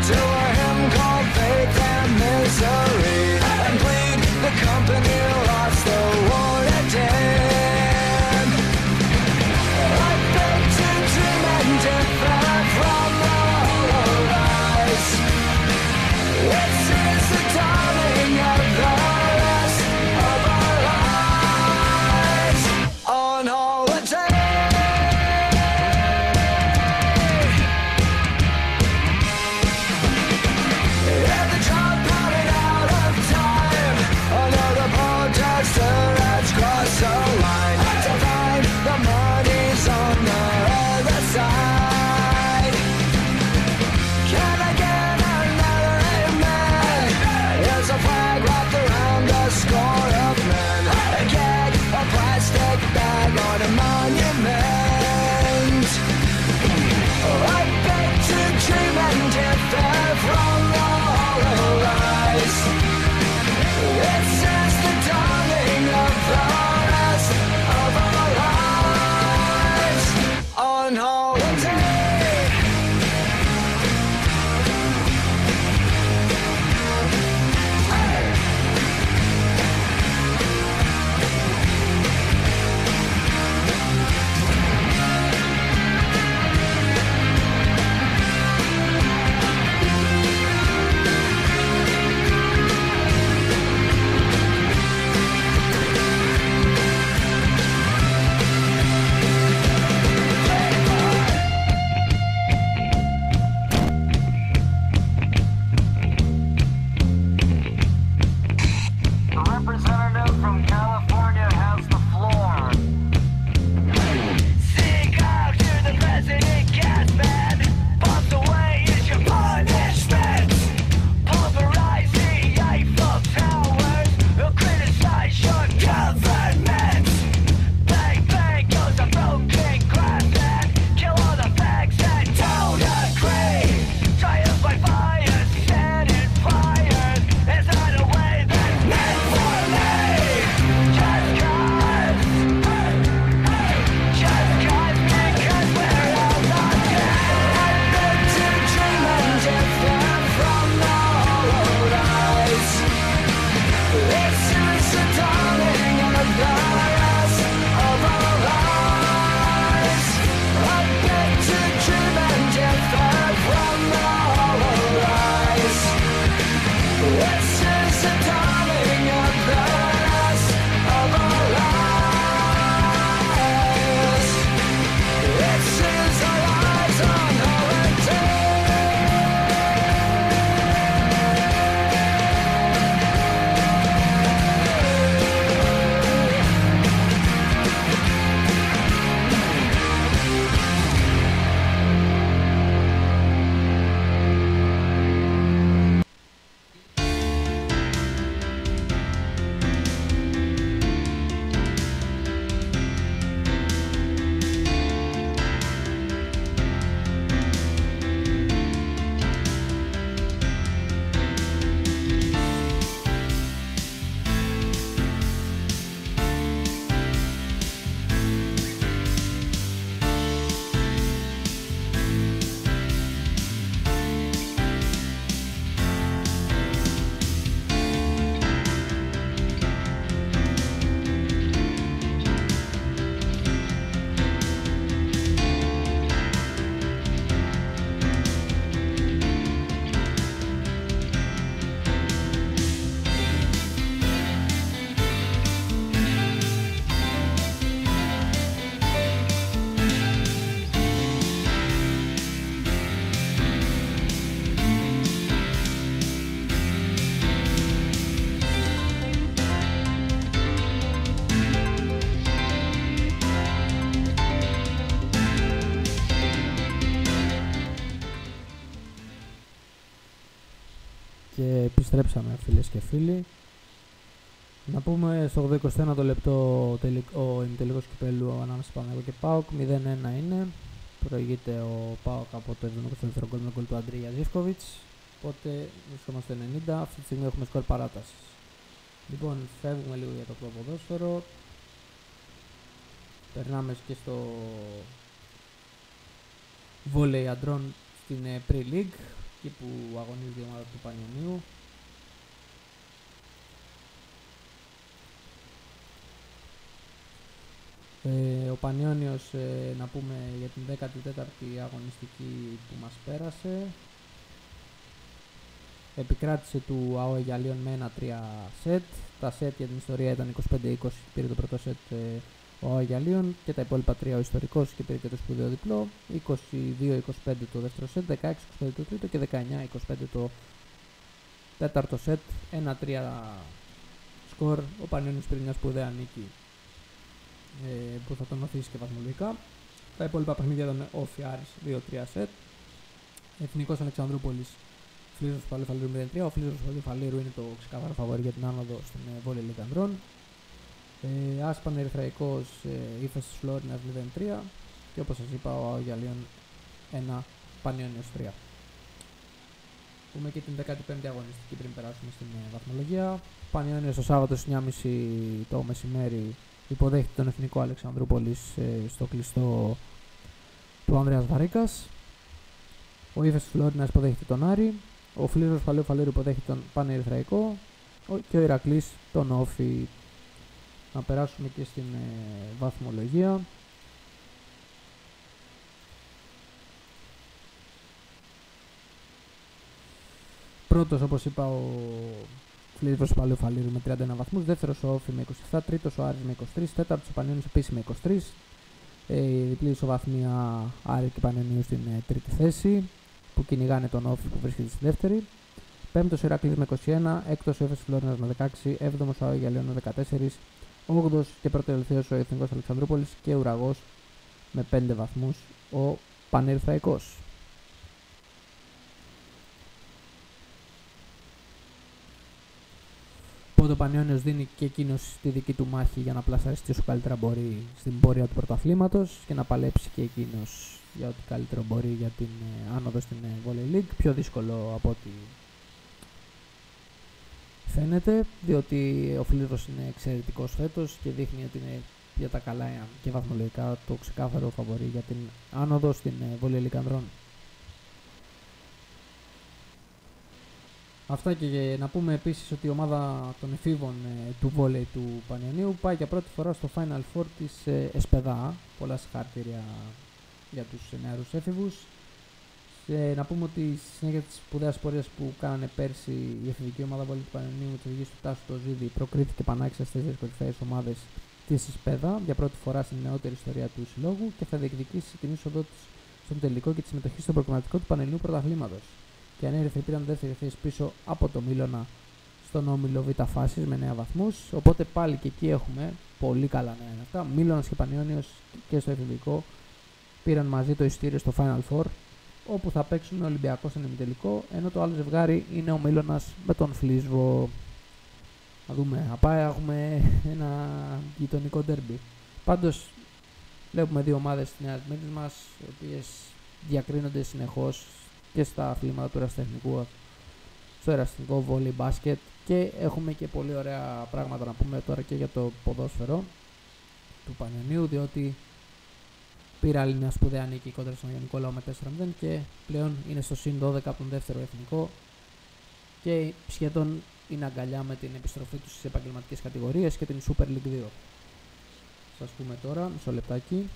to a hymn called faith and misery. And bleed, the company lost the war again. I beg to dream and different from the hollow lies. This is the time. Και επιστρέψαμε, φίλες και φίλοι. Να πούμε στο 21ο λεπτό ο ημιτελικός κυπέλλου ανάμεσα Παναθηναϊκό και ΠΑΟΚ 0-1 είναι. Προηγείται ο ΠΑΟΚ από το 74ο γκολ με γκολ του Αντρία Ζίβκοβιτς. Οπότε βρισκόμαστε 90, αυτή τη στιγμή έχουμε σκορ παράτασης. Λοιπόν, φεύγουμε λίγο για το ποδόσφαιρο. Περνάμε και στο βόλεϊ αντρών στην Pre-League, εκεί που αγωνίζεται η ομάδα του Πανιωνίου. Ο Πανιώνιος, να πούμε για την 14η αγωνιστική που μας πέρασε, επικράτησε του ΑΟ Αιγιαλείων με 1-3 σετ. Τα σετ για την ιστορία ήταν 25-20, πήρε το πρώτο σετ ο ΑΟ Αιγιαλείων και τα υπόλοιπα 3 ο ιστορικός και πήρε και το σπουδαίο διπλό. 22-25 το δεύτερο σετ, 16-25 το τρίτο και 19-25 το τέταρτο σετ. 1-3 σκορ, ο Πανιώνιος πήρε μια σπουδαία νίκη που θα τον οθήσει και βαθμολογικά. Τα υπόλοιπα παιχνίδια ήταν Όφι Άρης 2-3 σετ. Εθνικός Αλεξανδρούπολης Φλίζος Παλαιοφαλήρου 0-3. Ο Φλίζος Παλαιοφαλήρου είναι το ξεκάθαρο φαβορί για την άνοδο στην βόλεϊ Λίγκα Ανδρών. Άσπαν Ερυθραϊκός Ύφεσης Φλόρινας 0-3. Και όπως σας είπα, ο ΑΟ Αιγιαλείων 1 Πανιώνιος 3. Πούμε και την 15η αγωνιστική πριν περάσουμε στην βαθμολογία. Πανιώνιος το Σάββατο στις 9.30 το μεσημέρι υποδέχεται τον Εθνικό Αλεξανδρούπολης στο κλειστό του Ανδρέας Βαρίκας. Ο Ύφεσης Φλόρινας υποδέχεται τον Άρη. Ο Φλίζος Παλαιοφαλήρου υποδέχεται τον Πανερυθραϊκό. Και ο Ηρακλής τον Όφι. Να περάσουμε και στην βαθμολογία. Πρώτος, όπως είπα, ο Φλίζος Παλαιοφαλήρου με 31 βαθμούς. Δεύτερος ο Όφι με 27. Τρίτος ο Άρης με 23. Τέταρτος ο Πανιώνιος επίσης με 23. Η διπλή ισοβαθμία Άρη και Πανιωνίου στην τρίτη θέση, που κυνηγάνε τον Όφι που βρίσκεται στη δεύτερη. Πέμπτος ο Ηρακλής με 21. Έκτος ο Ύφεσης Φλόρινας με 16. Έβδομος ο ΑΟ Αιγιαλείων με 14. Όγδος και προτελευταίος ο Εθνικός Αλεξανδρούπολης και ουραγός με 5 βαθμούς ο Πανερυθραϊκός. Οπότε ο Πανιώνιος δίνει και εκείνος τη δική του μάχη για να πλασαριστεί όσο καλύτερα μπορεί στην πορεία του πρωταθλήματος και να παλέψει και εκείνος για ό,τι καλύτερο μπορεί για την άνοδο στην Volley League. Πιο δύσκολο από ό,τι φαίνεται, διότι ο Φλίζος είναι εξαιρετικός φέτος και δείχνει ότι είναι για τα καλά και βαθμολογικά το ξεκάθαρο φαβορί για την άνοδο στην Volley League Ανδρών. Αυτά, και να πούμε επίσης ότι η ομάδα των εφήβων του βόλεϊ του Πανιωνίου πάει για πρώτη φορά στο Final Four της ΕΣΠΕΔΑ. Πολλά συγχαρητήρια για τους νεαρούς έφηβους. Να πούμε ότι στη συνέχεια της σπουδαίας πορείας που κάνανε πέρσι η εφηβική ομάδα βόλεϊ του Πανιωνίου με τις οδηγίες του Τάσου το Ζίδη, προκρίθηκε πανάξια στις 4 κορυφαίες ομάδες της ΕΣΠΕΔΑ για πρώτη φορά στην νεότερη ιστορία του συλλόγου και θα διεκδικήσει την είσοδό της στον τελικό και τη συμμετοχή στο προκριματικό του Πανελληνίου Πρωταθλήματος. Και ανέρυθροι πήραν δεύτερη θέση πίσω από το Μίλωνα στον όμιλο Β' φάσης με 9 βαθμούς. Οπότε πάλι και εκεί έχουμε πολύ καλά νέα αυτά. Μίλωνας και Πανιώνιος και στο εφηβικό πήραν μαζί το εισιτήριο στο Final Four, όπου θα παίξουν με Ολυμπιακό στον ημιτελικό, ενώ το άλλο ζευγάρι είναι ο Μίλωνας με τον Φλίσβο. Να δούμε, απά έχουμε ένα γειτονικό ντέρμπι. Πάντως βλέπουμε δύο ομάδες της Νέας Μύρνης μας, οι οποίες διακρίνονται συνεχώς και στα αθλήματα του ερασιτεχνικού, στο ερασιτεχνικό βόλεϊ μπάσκετ, και έχουμε και πολύ ωραία πράγματα να πούμε τώρα και για το ποδόσφαιρο του Πανιωνίου, διότι πήρε άλλη μια σπουδαία νίκη κόντρα στον Αγιο Νικόλαο με 4-0 και πλέον είναι στο συν 12 από τον δεύτερο εθνικό και σχεδόν είναι αγκαλιά με την επιστροφή του στις επαγγελματικές κατηγορίες και την Super League 2. Σας πούμε τώρα, μισό λεπτάκι.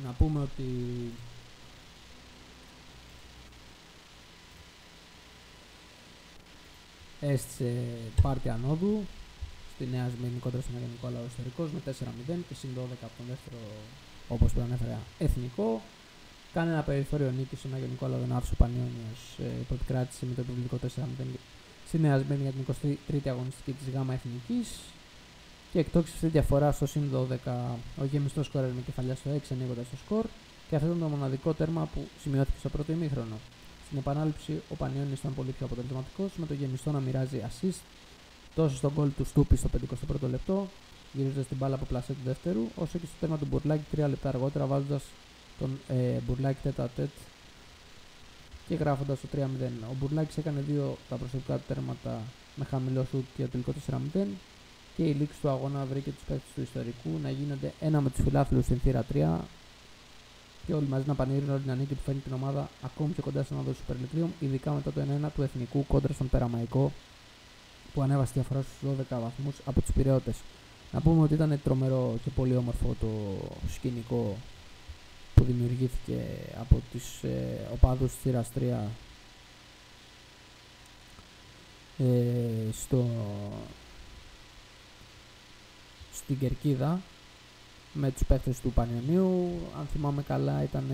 Να πούμε ότι έστησε πάρτι ανόδου στη Νέα Σμύρνη κόντρα στον Αγιο Νικόλαο ιστορικός με 4-0 και συν 12 από τον δεύτερο, όπως προανέφερα, εθνικό. Κάνει ένα περιθώριο νίκη στον Αγιο Νικόλαο, τον άφησε ο Πανιώνιος που επικράτησε με το επιβλητικό 4-0 στη Νέα Σμύρνη για την 23η αγωνιστική της ΓΑΜΑ Εθνικής. και εκτόξευσε διαφορά στο συν 12. Ο γεμιστός σκόρερ με κεφαλιά στο 6 ανοίγοντας το σκορ και αυτό ήταν το μοναδικό τέρμα που σημειώθηκε στο πρώτο ημίχρονο. Στην επανάληψη ο Πανιώνιος ήταν πολύ πιο αποτελεσματικός, με το γεμιστό να μοιράζει assist τόσο στον γκολ του Στούπη στο 51ο λεπτό, γυρίζοντας την μπάλα από πλασέ του δεύτερου, όσο και στο τέρμα του Μπουρλάκη 3 λεπτά αργότερα, βάζοντας τον Μπουρλάκη τέτα-τέτ και γράφοντας το 3-0. Ο Μπουρλάκης έκανε 2 τα προσωπικά του τέρματα με χαμηλό σουτ για το τελικό 4-0 και η λήξη του αγώνα βρήκε τους παίκτες του ιστορικού να γίνονται ένα με τους φιλάθλους στην θύρα 3 και όλοι μαζί να πανηγυρίζουν όλη την ανήκη που φέρνει την ομάδα ακόμη πιο κοντά στην οδό του Super League, ειδικά μετά το 1-1 του Εθνικού κόντρα στον Περαμαϊκό που ανέβασε τη διαφορά στους 12 βαθμούς από τους Πειραιώτες. Να πούμε ότι ήταν τρομερό και πολύ όμορφο το σκηνικό που δημιουργήθηκε από τις οπαδούς της θύρας 3 στην Κερκίδα με τους παίχτες του Πανιωνίου. Αν θυμάμαι καλά ήταν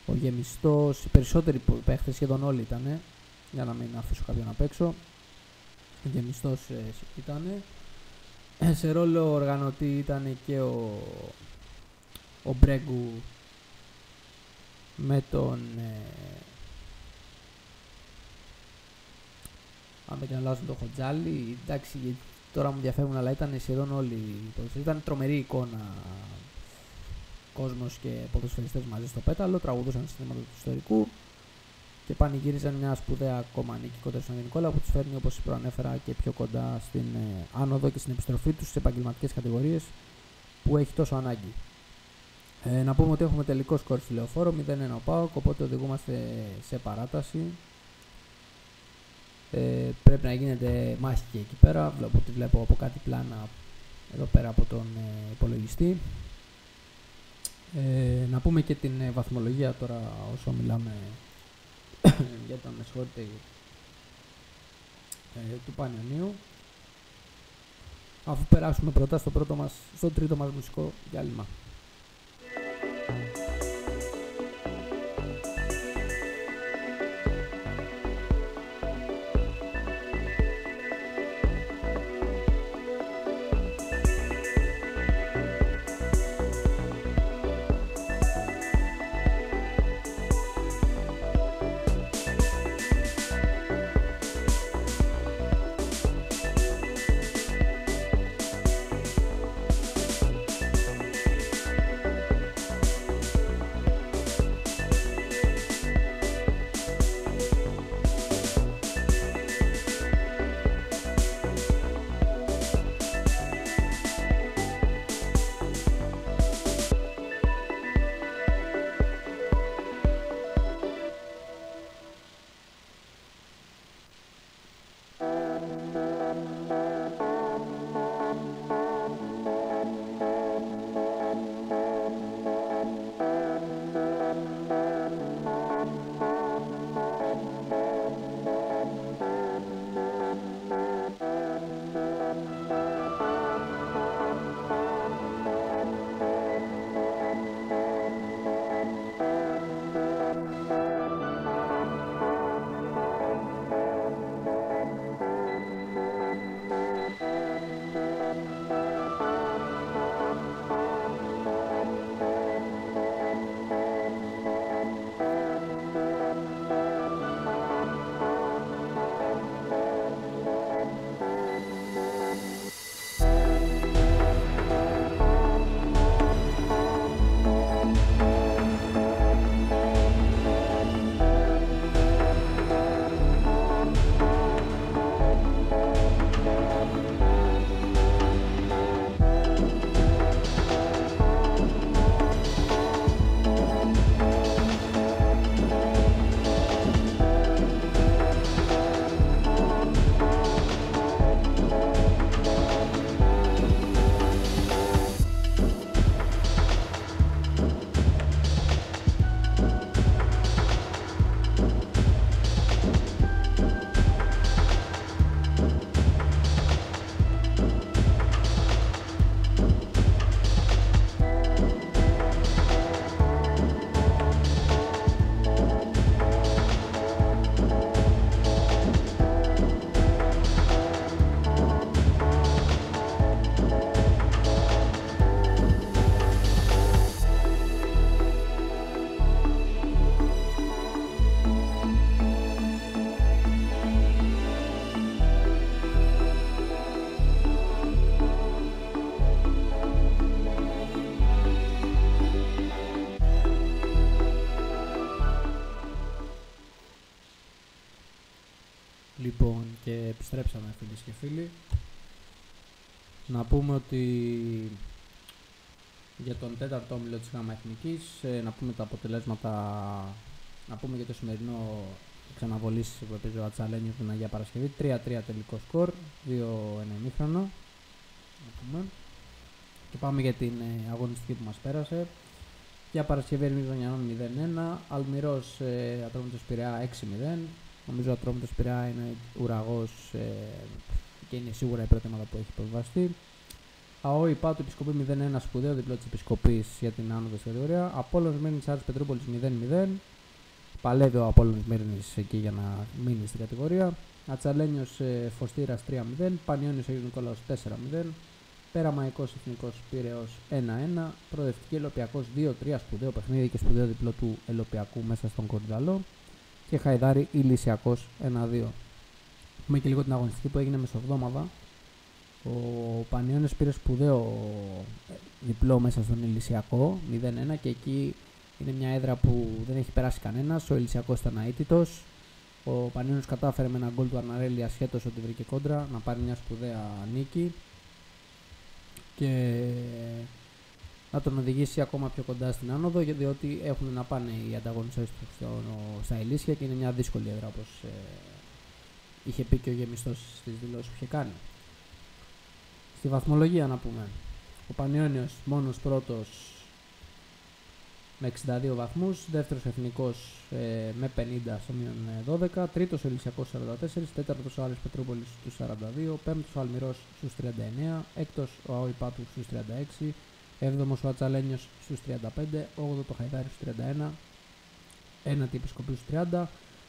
ο γεμιστός, οι περισσότεροι παίχτες, σχεδόν όλοι ήταν, για να μην αφήσω κάποιον απ' έξω. Ο γεμιστός ήταν, σε ρόλο οργανωτή ήταν και ο Μπρέγκου με τον αν δεν κάνω λάθος τον Χοτζάλη. Εντάξει, τώρα μου διαφεύγουν, αλλά ήταν σχεδόν όλοι. Ήταν τρομερή εικόνα. Κόσμος και ποδοσφαιριστές μαζί στο πέταλο, τραγουδούσαν συστήματα του ιστορικού και πανηγύριζαν μια σπουδαία ακόμα νίκη κοντά στον Νικόλα που τους φέρνει, όπως προανέφερα, και πιο κοντά στην άνοδο και στην επιστροφή τους στις επαγγελματικές κατηγορίες που έχει τόσο ανάγκη. Να πούμε ότι έχουμε τελικό σκορ στη Λεωφόρο, 0-1 ο ΠΑΟΚ, οπότε οδηγούμαστε σε παράταση. Πρέπει να γίνεται μάχη και εκεί πέρα, βλέπω από κάτι πλάνα εδώ πέρα από τον υπολογιστή. Να πούμε και την βαθμολογία τώρα όσο μιλάμε για τον μεσχόρητη του Πανιωνίου, αφού περάσουμε πρώτα στο τρίτο μας μουσικό διάλειμμα. Λοιπόν, και επιστρέψαμε φίλες και φίλοι. Να πούμε ότι για τον τέταρτο όμιλο της ΓΑΜΑ Εθνικής, να πούμε τα αποτελέσματα, να πούμε για το σημερινό ξαναβολής που έπαιζε ο Ατσαλένιος την Αγία Παρασκευή. 3-3 τελικό σκορ, 2 ένα ημίχρονο. Να πούμε. Και πάμε για την αγωνιστική που μας πέρασε. Για Παρασκευή Ερμής Ζωνιανών 0-1, Αλμυρός Ατρόμητος Πειραιά 6-0. Νομίζω ο Ατρόμητος Πειραιά είναι ουραγός και είναι σίγουρα η πρώτη ομάδα που έχει υποβιβαστεί. ΑΟΗ Πάτου Επισκοπή 0-1, σπουδαίο διπλό της Επισκοπής για την άνοδο στην κατηγορία. Απόλλωνας Μύρνης Άρης Πετρούπολης 0-0. Παλεύει ο Απόλλωνας Μύρνης εκεί για να μείνει στην κατηγορία. Ατσαλένιος Φωστήρας 3-0. Πανιώνιος Αγίος Νικόλαος 4-0. Πέραμαϊκός Εθνικός Πειραιώς 1-1. Προοδευτική Ελοπιακός 2-3, σπουδαίο παιχνίδι και σπουδαίο διπλό του Ελοπιακού μέσα στον Κορυδαλό. Και Χαϊδάρη Ηλυσιακός 1-2. Έχουμε και λίγο την αγωνιστική που έγινε μεσοβδόμαδα. Ο Πανιώνιος πήρε σπουδαίο διπλό μέσα στον Ηλυσιακό 0-1 και εκεί είναι μια έδρα που δεν έχει περάσει κανένας. Ο Ηλυσιακός ήταν αίτητος. Ο Πανιώνιος κατάφερε με ένα γκολ του Αρναρέλη, ασχέτως ότι βρήκε κόντρα, να πάρει μια σπουδαία νίκη και να τον οδηγήσει ακόμα πιο κοντά στην άνοδο, διότι έχουν να πάνε οι ανταγωνιστές του στα Ηλίσια και είναι μια δύσκολη έδρα, όπως είχε πει και ο Γεμιστός στις δηλώσεις που είχε κάνει. Στη βαθμολογία να πούμε, ο Πανιώνιος μόνος πρώτος με 62 βαθμούς, δεύτερος Εθνικός με 50 στο μείον 12, τρίτος ο Ηλυσιακός 44, τέταρτος ο Άρης Πετρούπολης στους 42, πέμπτος ο Αλμυρός στους 39, έκτος ο ΑΟΗ Πάτου στους 36, έβδομος ο Ατσαλένιος στους 35, όγδοτο το Χαϊδάρι στους 31, ένατη Επισκοπή στους 30,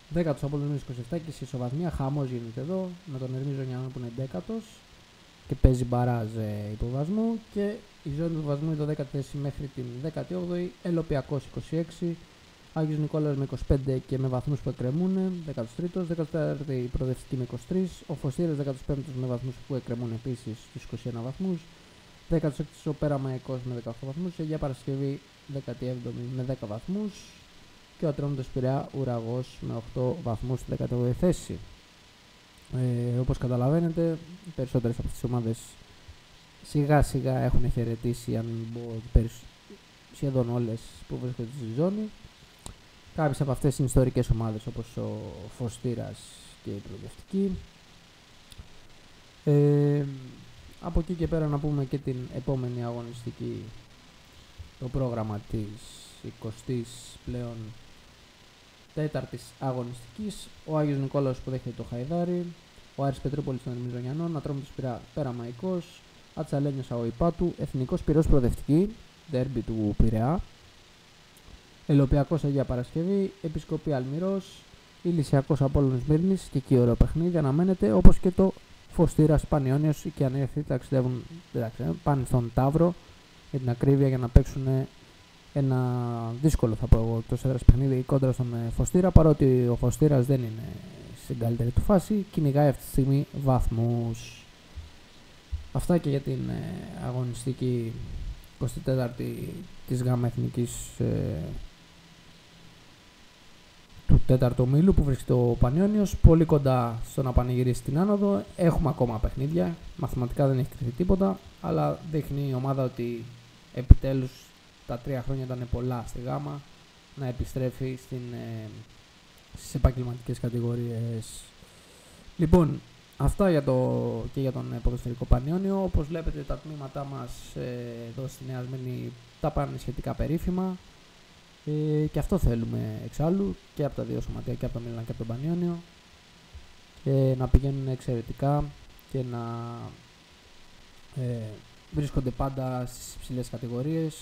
δέκατος Απόλλωνας 27 και σε ισοβαθμία χαμός γίνεται εδώ με τον Ερμή Ζωνιανό που είναι δέκατος και παίζει μπαράζ υποβασμού και η ζώνη του βαθμού είναι το 10η θέση μέχρι την 18η, Ελοπιακός 26, Άγιος Νικόλαος με 25 και με βαθμούς που εκκρεμούν, 13ος, 14η Προοδευτική με 23, ο Φωστήρας 15ος με βαθμούς που εκκρεμούν επίσης στους 21 βαθμούς, 16ος ο Πέραμαϊκός με 18 βαθμούς, η Αγία Παρασκευή 17η με 10 βαθμούς και ο Ατρόμητος Πειραιά ουραγός με 8 βαθμούς στη 18η θέση. Όπως καταλαβαίνετε, οι περισσότερες από τις ομάδες σιγά σιγά έχουν χαιρετήσει, αν μην πω σχεδόν όλες που βρίσκονται στη ζώνη. Κάποιες από αυτές είναι ιστορικές ομάδες όπως ο Φωστήρας και η Προοδευτική. Από εκεί και πέρα να πούμε και την επόμενη αγωνιστική, το πρόγραμμα της 20ης πλέον τέταρτης αγωνιστικής. Ο Άγιος Νικόλαος που δέχεται το Χαϊδάρι, ο Άρης Πετρούπολης των Ερμιζωνιανών, Ατρόμητος Πέραμαϊκός, Ατσαλένιος ΑΟΗ Πάτου, Εθνικός Πειραιώς Προοδευτική, ντέρμπι του Πειραιά, Ελοπιακός Αγία Παρασκευή, Επισκοπή Αλμυρός, Ηλυσιακός Απόλλωνας Μύρνης και εκεί ωραίο παιχνίδι αναμένεται, όπως και το Φωστήρας Πανιώνιος και αν έρθει ταξιδεύουν, πάνε στον Ταύρο για την ακρίβεια για να παίξουν ένα δύσκολο, θα πω εγώ, εκτός έδρας παιχνίδι κόντρα στον Φωστήρα, παρότι ο Φωστήρας δεν είναι στην καλύτερη του φάση, κυνηγάει αυτή τη στιγμή βαθμούς. Αυτά και για την αγωνιστική 24η της ΓΑΜΑ Εθνικής του 4ου ομίλου που βρίσκεται ο Πανιώνιος, πολύ κοντά στο να πανηγυρίσει την άνοδο. Έχουμε ακόμα παιχνίδια, μαθηματικά δεν έχει κρυφτεί τίποτα, αλλά δείχνει η ομάδα ότι επιτέλους τα 3 χρόνια ήταν πολλά στη ΓΑΜΑ, να επιστρέφει στις επαγγελματικές κατηγορίες. Λοιπόν, αυτά και για τον ποδοσφαιρικό Πανιώνιο. Όπως βλέπετε, τα τμήματά μας εδώ στη Νέα Σμύρνη τα πάνε σχετικά περίφημα και αυτό θέλουμε εξάλλου και από τα δύο σωματεία, και από το Μίλαν και από τον Πανιώνιο, να πηγαίνουν εξαιρετικά και να βρίσκονται πάντα στις υψηλές κατηγορίες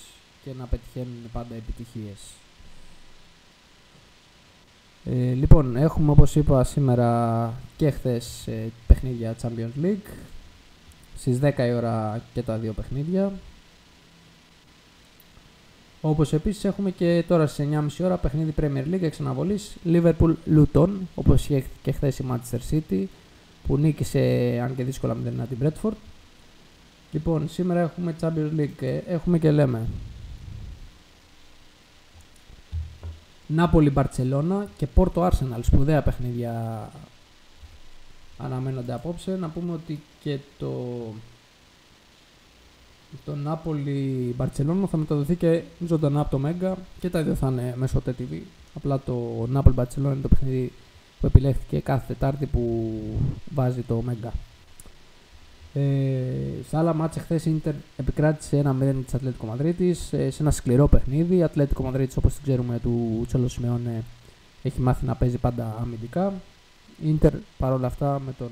και να πετυχαίνουν πάντα επιτυχίες. Λοιπόν, έχουμε όπως είπα σήμερα και χθες παιχνίδια Champions League στις 10 η ώρα και τα δύο παιχνίδια, όπως επίσης έχουμε και τώρα στις 9.30 ώρα παιχνίδι Premier League εξαναβολής Liverpool Luton, όπως είχε και χθες η Manchester City που νίκησε αν και δύσκολα 0 την Bradford. Λοιπόν, σήμερα έχουμε Champions League, έχουμε και λέμε Νάπολη Μπαρτσελώνα και Πόρτο Arsenal, σπουδαία παιχνίδια αναμένονται απόψε. Να πούμε ότι και το Νάπολη Μπαρτσελόνα θα μεταδοθεί και ζωντανά από το Μέγκα και τα δύο θα είναι μέσω TTV. Απλά το Νάπολη Μπαρτσελόνα είναι το παιχνίδι που επιλέχθηκε κάθε Τετάρτη που βάζει το Μέγκα. Σε άλλα μάτσα χθες η Ίντερ επικράτησε 1-0 της Ατλέτικο Μαδρίτης σε ένα σκληρό παιχνίδι. Η Ατλέτικο Μαδρίτης, όπως την ξέρουμε, του Τσόλο Σιμεώνε, έχει μάθει να παίζει πάντα αμυντικά. Η Ίντερ παρόλα αυτά με τον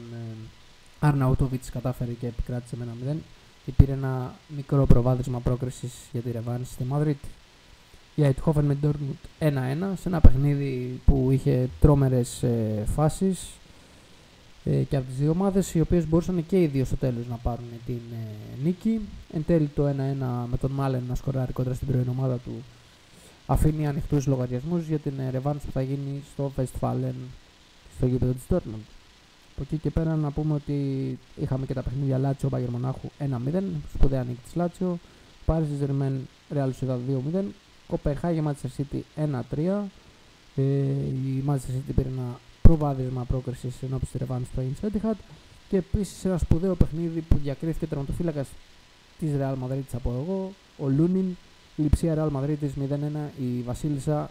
Αρναούτοβιτς κατάφερε και επικράτησε με 1-0 και πήρε ένα μικρό προβάδισμα πρόκρισης για τη ρεβάνση στη Μαδρίτη. Η Αιτχόφεν με την Ντόρτμουντ 1-1 σε ένα παιχνίδι που είχε τρόμερες φάσεις και από τις δύο ομάδες, οι οποίες μπορούσαν και οι δύο στο τέλος να πάρουν την νίκη. Εν τέλει το 1-1 με τον Μάλεν να σκοράρει κόντρα στην πρώην ομάδα του αφήνει ανοιχτούς λογαριασμούς για την ρεβάνση που θα γίνει στο Westfalen, στο γήπεδο της Dortmund. Από εκεί και πέρα να πούμε ότι είχαμε και τα παιχνίδια Λάτσιο Μπάγερ Μονάχου 1-0, σπουδαία νίκη της Λάτσιο, Paris Saint-Germain Real Sociedad 2-0, Κοπενχάγη Manchester City 1-3. Η Manchester City πήρε ένα προβάδισμα πρόκρισης ενώπιση της ρεβάνσης που έγινε στο Etihad και επίσης ένα σπουδαίο παιχνίδι που διακρίθηκε τερματοφύλακας της Real Madrid από εγώ, ο Λούνιν. Η Λειψία Real Madrid 0-1. Η Βασίλισσα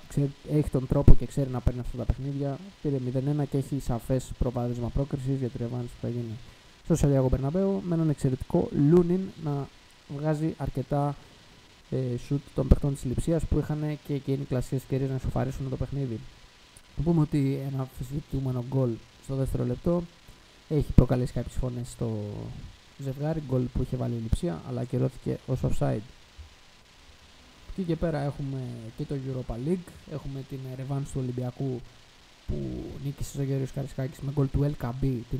έχει τον τρόπο και ξέρει να παίρνει αυτά τα παιχνίδια. Πήρε 0-1 και έχει σαφές προβάδισμα πρόκρισης για τη ρεβάνση που θα γίνει στο Σαντιάγκο Μπερναμπέου με έναν εξαιρετικό Λούνιν να βγάζει αρκετά σουτ των παιχτών της Λειψίας που είχαν και εκείνοι κλασικές ευκαιρίες να ισοφαρίσουν το παιχνίδι. Να πούμε ότι ένα αμφισβητούμενο γκολ στο δεύτερο λεπτό έχει προκαλέσει κάποιες φωνές στο ζευγάρι, γκολ που είχε βάλει η Λειψία αλλά ακυρώθηκε ως offside. Και εκεί πέρα έχουμε και το Europa League, έχουμε την ρεβάνση του Ολυμπιακού που νίκησε ο Γεώργιος Καρισκάκης με γκολ του LKB την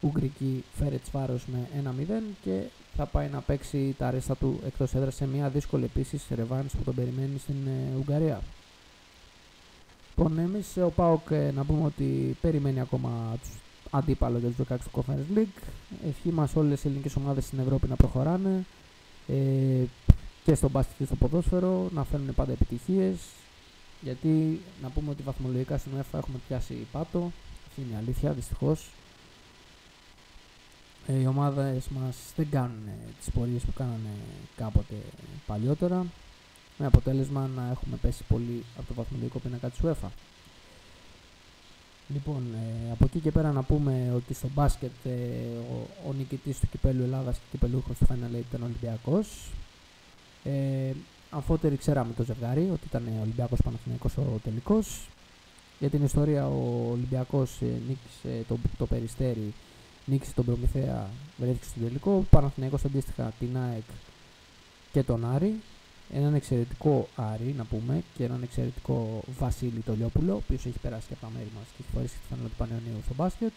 Ουγγρική Φέρετσβάρος με 1-0 και θα πάει να παίξει τα ρέστα του εκτός έδρας σε μια δύσκολη επίσης ρεβάνση που τον περιμένει στην Ουγγαρία. Λοιπόν, εμείς ο ΠΑΟΚ να πούμε ότι περιμένει ακόμα τους αντίπαλο για τους 16 του Conference League. Ευχή μας όλες οι ελληνικές ομάδες στην Ευρώπη να προχωράνε και στο μπάσκετ και στο ποδόσφαιρο, να φέρνουν πάντα επιτυχίες, γιατί να πούμε ότι βαθμολογικά στην UEFA έχουμε πιάσει πάτο, αυτή είναι η αλήθεια δυστυχώς. Οι ομάδες μας δεν κάνουν τις πορείες που κάνανε κάποτε παλιότερα, με αποτέλεσμα να έχουμε πέσει πολύ από το βαθμολογικό πίνακα της UEFA. Λοιπόν, από εκεί και πέρα να πούμε ότι στο μπάσκετ ο νικητής του Κυπέλλου Ελλάδας και κυπελούχος του Final Eight ήταν Ολυμπιακός. Αμφότεροι ξέραμε το ζευγάρι ότι ήταν Ολυμπιακός Παναθηναϊκός ο τελικός. Για την ιστορία ο Ολυμπιακός νίκησε το Περιστέρι, νίκησε τον Προμηθέα, βρέθηκε στο τελικό. Ο Παναθηναϊκός αντίστοιχα την ΑΕΚ και τον Άρη. Έναν εξαιρετικό Άρη να πούμε και έναν εξαιρετικό Βασίλη Τολιόπουλο, ο οποίος έχει περάσει και από τα μέρη μας και έχει φορήσει τη φανέλα του Πανεωνίου στο μπάσκετ.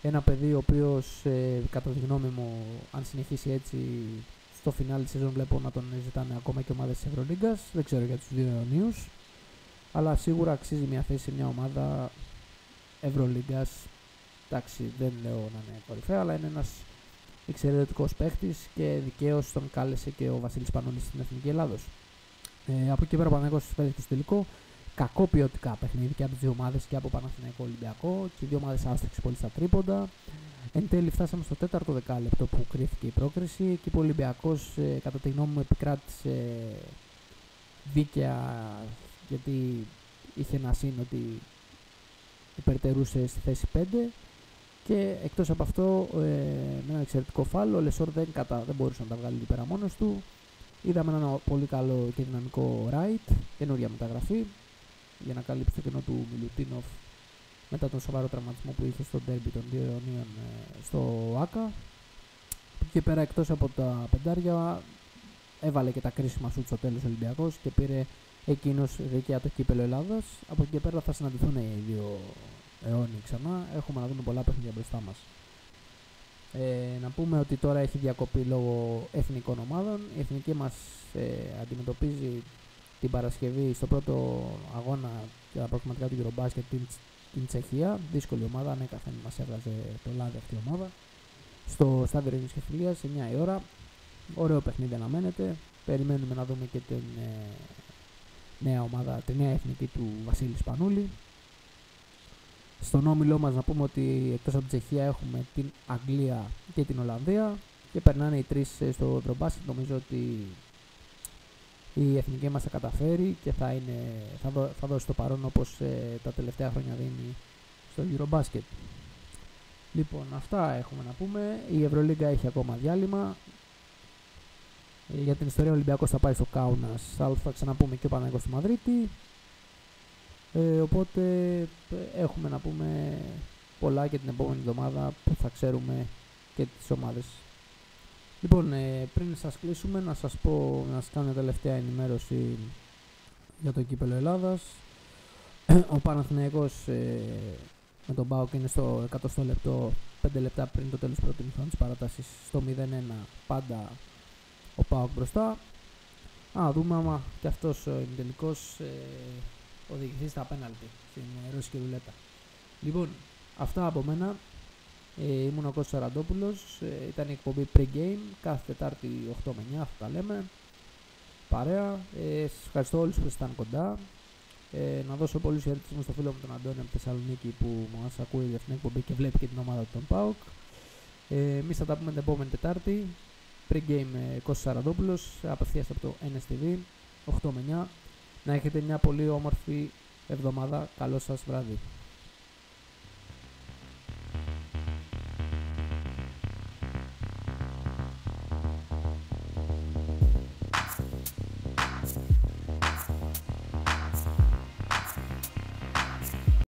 Ένα παιδί ο οποίος κατά τη γνώμη μου, αν συνεχίσει έτσι στο φινάλι της σεζόν, βλέπω να τον ζητάνε ακόμα και ομάδες της Ευρωλίγκας. Δεν ξέρω για τους δύο αιωνίους, αλλά σίγουρα αξίζει μια θέση σε μια ομάδα Ευρωλίγκας. Εντάξει, δεν λέω να είναι κορυφαία, αλλά είναι ένας εξαιρετικός παίχτης και δικαίως τον κάλεσε και ο Βασίλης Πανούλης στην Εθνική Ελλάδος. Από εκεί πέρα ο Παναθηναϊκός βρέθηκε στο τελικό. Κακό ποιοτικά παιχνίδι και από τις δύο ομάδες, και από Παναθηναϊκό Ολυμπιακό, και οι δύο ομάδες άστρεξε πολύ στα τρίποντα. Εν τέλει φτάσαμε στο 4ο δεκάλεπτο που κρίθηκε η πρόκριση, εκεί που ο Ολυμπιακός κατά τη γνώμη μου επικράτησε δίκαια, γιατί είχε ένα σύν ότι υπερτερούσε στη θέση 5. Και εκτός από αυτό, με ένα εξαιρετικό φάουλ, ο Λεσόρ δεν μπορούσε να τα βγάλει πέρα μόνος του. Είδαμε ένα πολύ καλό και δυναμικό right, καινούρια μεταγραφή, για να καλύψει το κενό του Μιλουτίνοφ μετά τον σοβαρό τραυματισμό που είχε στο ντέρμπι των δύο αιωνίων στο ΆΚΑ. Και πέρα, εκτός από τα πεντάρια, έβαλε και τα κρίσιμα σουτ στο τέλος Ολυμπιακός και πήρε εκείνος δίκαια το κύπελλο Ελλάδας. Από εκεί και πέρα θα συναντηθούν οι δύο αιώνιοι ξανά. Έχουμε να δούμε πολλά παιχνίδια μπροστά μας. Να πούμε ότι τώρα έχει διακοπή λόγω εθνικών ομάδων. Η εθνική μας αντιμετωπίζει την Παρασκευή στο πρώτο αγώνα για τα προκριματικά του Eurobasket την Τσεχία. Δύσκολη ομάδα, ανέκαθεν μας έβγαζε το λάδι αυτή η ομάδα. Στο στάδιο Ρήνης και Φιλίας, 9 η ώρα. Ωραίο παιχνίδι αναμένεται. Περιμένουμε να δούμε και την νέα ομάδα, τη νέα εθνική του Βασίλη Σπανούλη. Στον όμιλό μας να πούμε ότι εκτός από την Τσεχία έχουμε την Αγγλία και την Ολλανδία και περνάνε οι τρεις στο Ευρωμπάσκετ. Νομίζω ότι η εθνική μας θα καταφέρει και θα δώσει το παρόν όπως τα τελευταία χρόνια δίνει στο Eurobasket. Λοιπόν, αυτά έχουμε να πούμε. Η Ευρωλίγκα έχει ακόμα διάλειμμα. Για την ιστορία ο Ολυμπιακός θα πάει στο Κάουνας, θα ξαναπούμε και ο Παναθηναϊκός στη Μαδρίτη. Οπότε έχουμε να πούμε πολλά και την επόμενη εβδομάδα που θα ξέρουμε και τις ομάδες. Λοιπόν, πριν σας κλείσουμε να σας κάνω μια τελευταία ενημέρωση για το κύπελλο Ελλάδας. Ο Παναθηναϊκός με τον ΠΑΟΚ είναι στο 100 λεπτό, 5 λεπτά πριν το τέλος πρώτης μηχανής παράτασης, στο 0-1 πάντα ο ΠΑΟΚ μπροστά. Δούμε άμα και αυτός ο ημιτελικός οδηγηθεί στα πέναλτι στην ρώσικη ρουλέτα. Λοιπόν, αυτά από μένα. Ήμουν ο Κώστας Σαραντόπουλος. Ήταν η εκπομπή Pre-Game κάθε Τετάρτη 8 με 9, θα τα λέμε παρέα. Σας ευχαριστώ όλους που ήσασταν κοντά. Να δώσω πολλούς χαιρετισμούς στο φίλο μου τον Αντώνη από τη Θεσσαλονίκη που μας ακούει για αυτήν την εκπομπή και βλέπει και την ομάδα του των ΠΑΟΚ. Εμείς θα τα πούμε την επόμενη Τετάρτη. Pre-Game Κώστας Σαραντόπουλος, απευθείας από το NSTV 8 με 9. Να έχετε μια πολύ όμορφη εβδομάδα. Καλό σας βράδυ.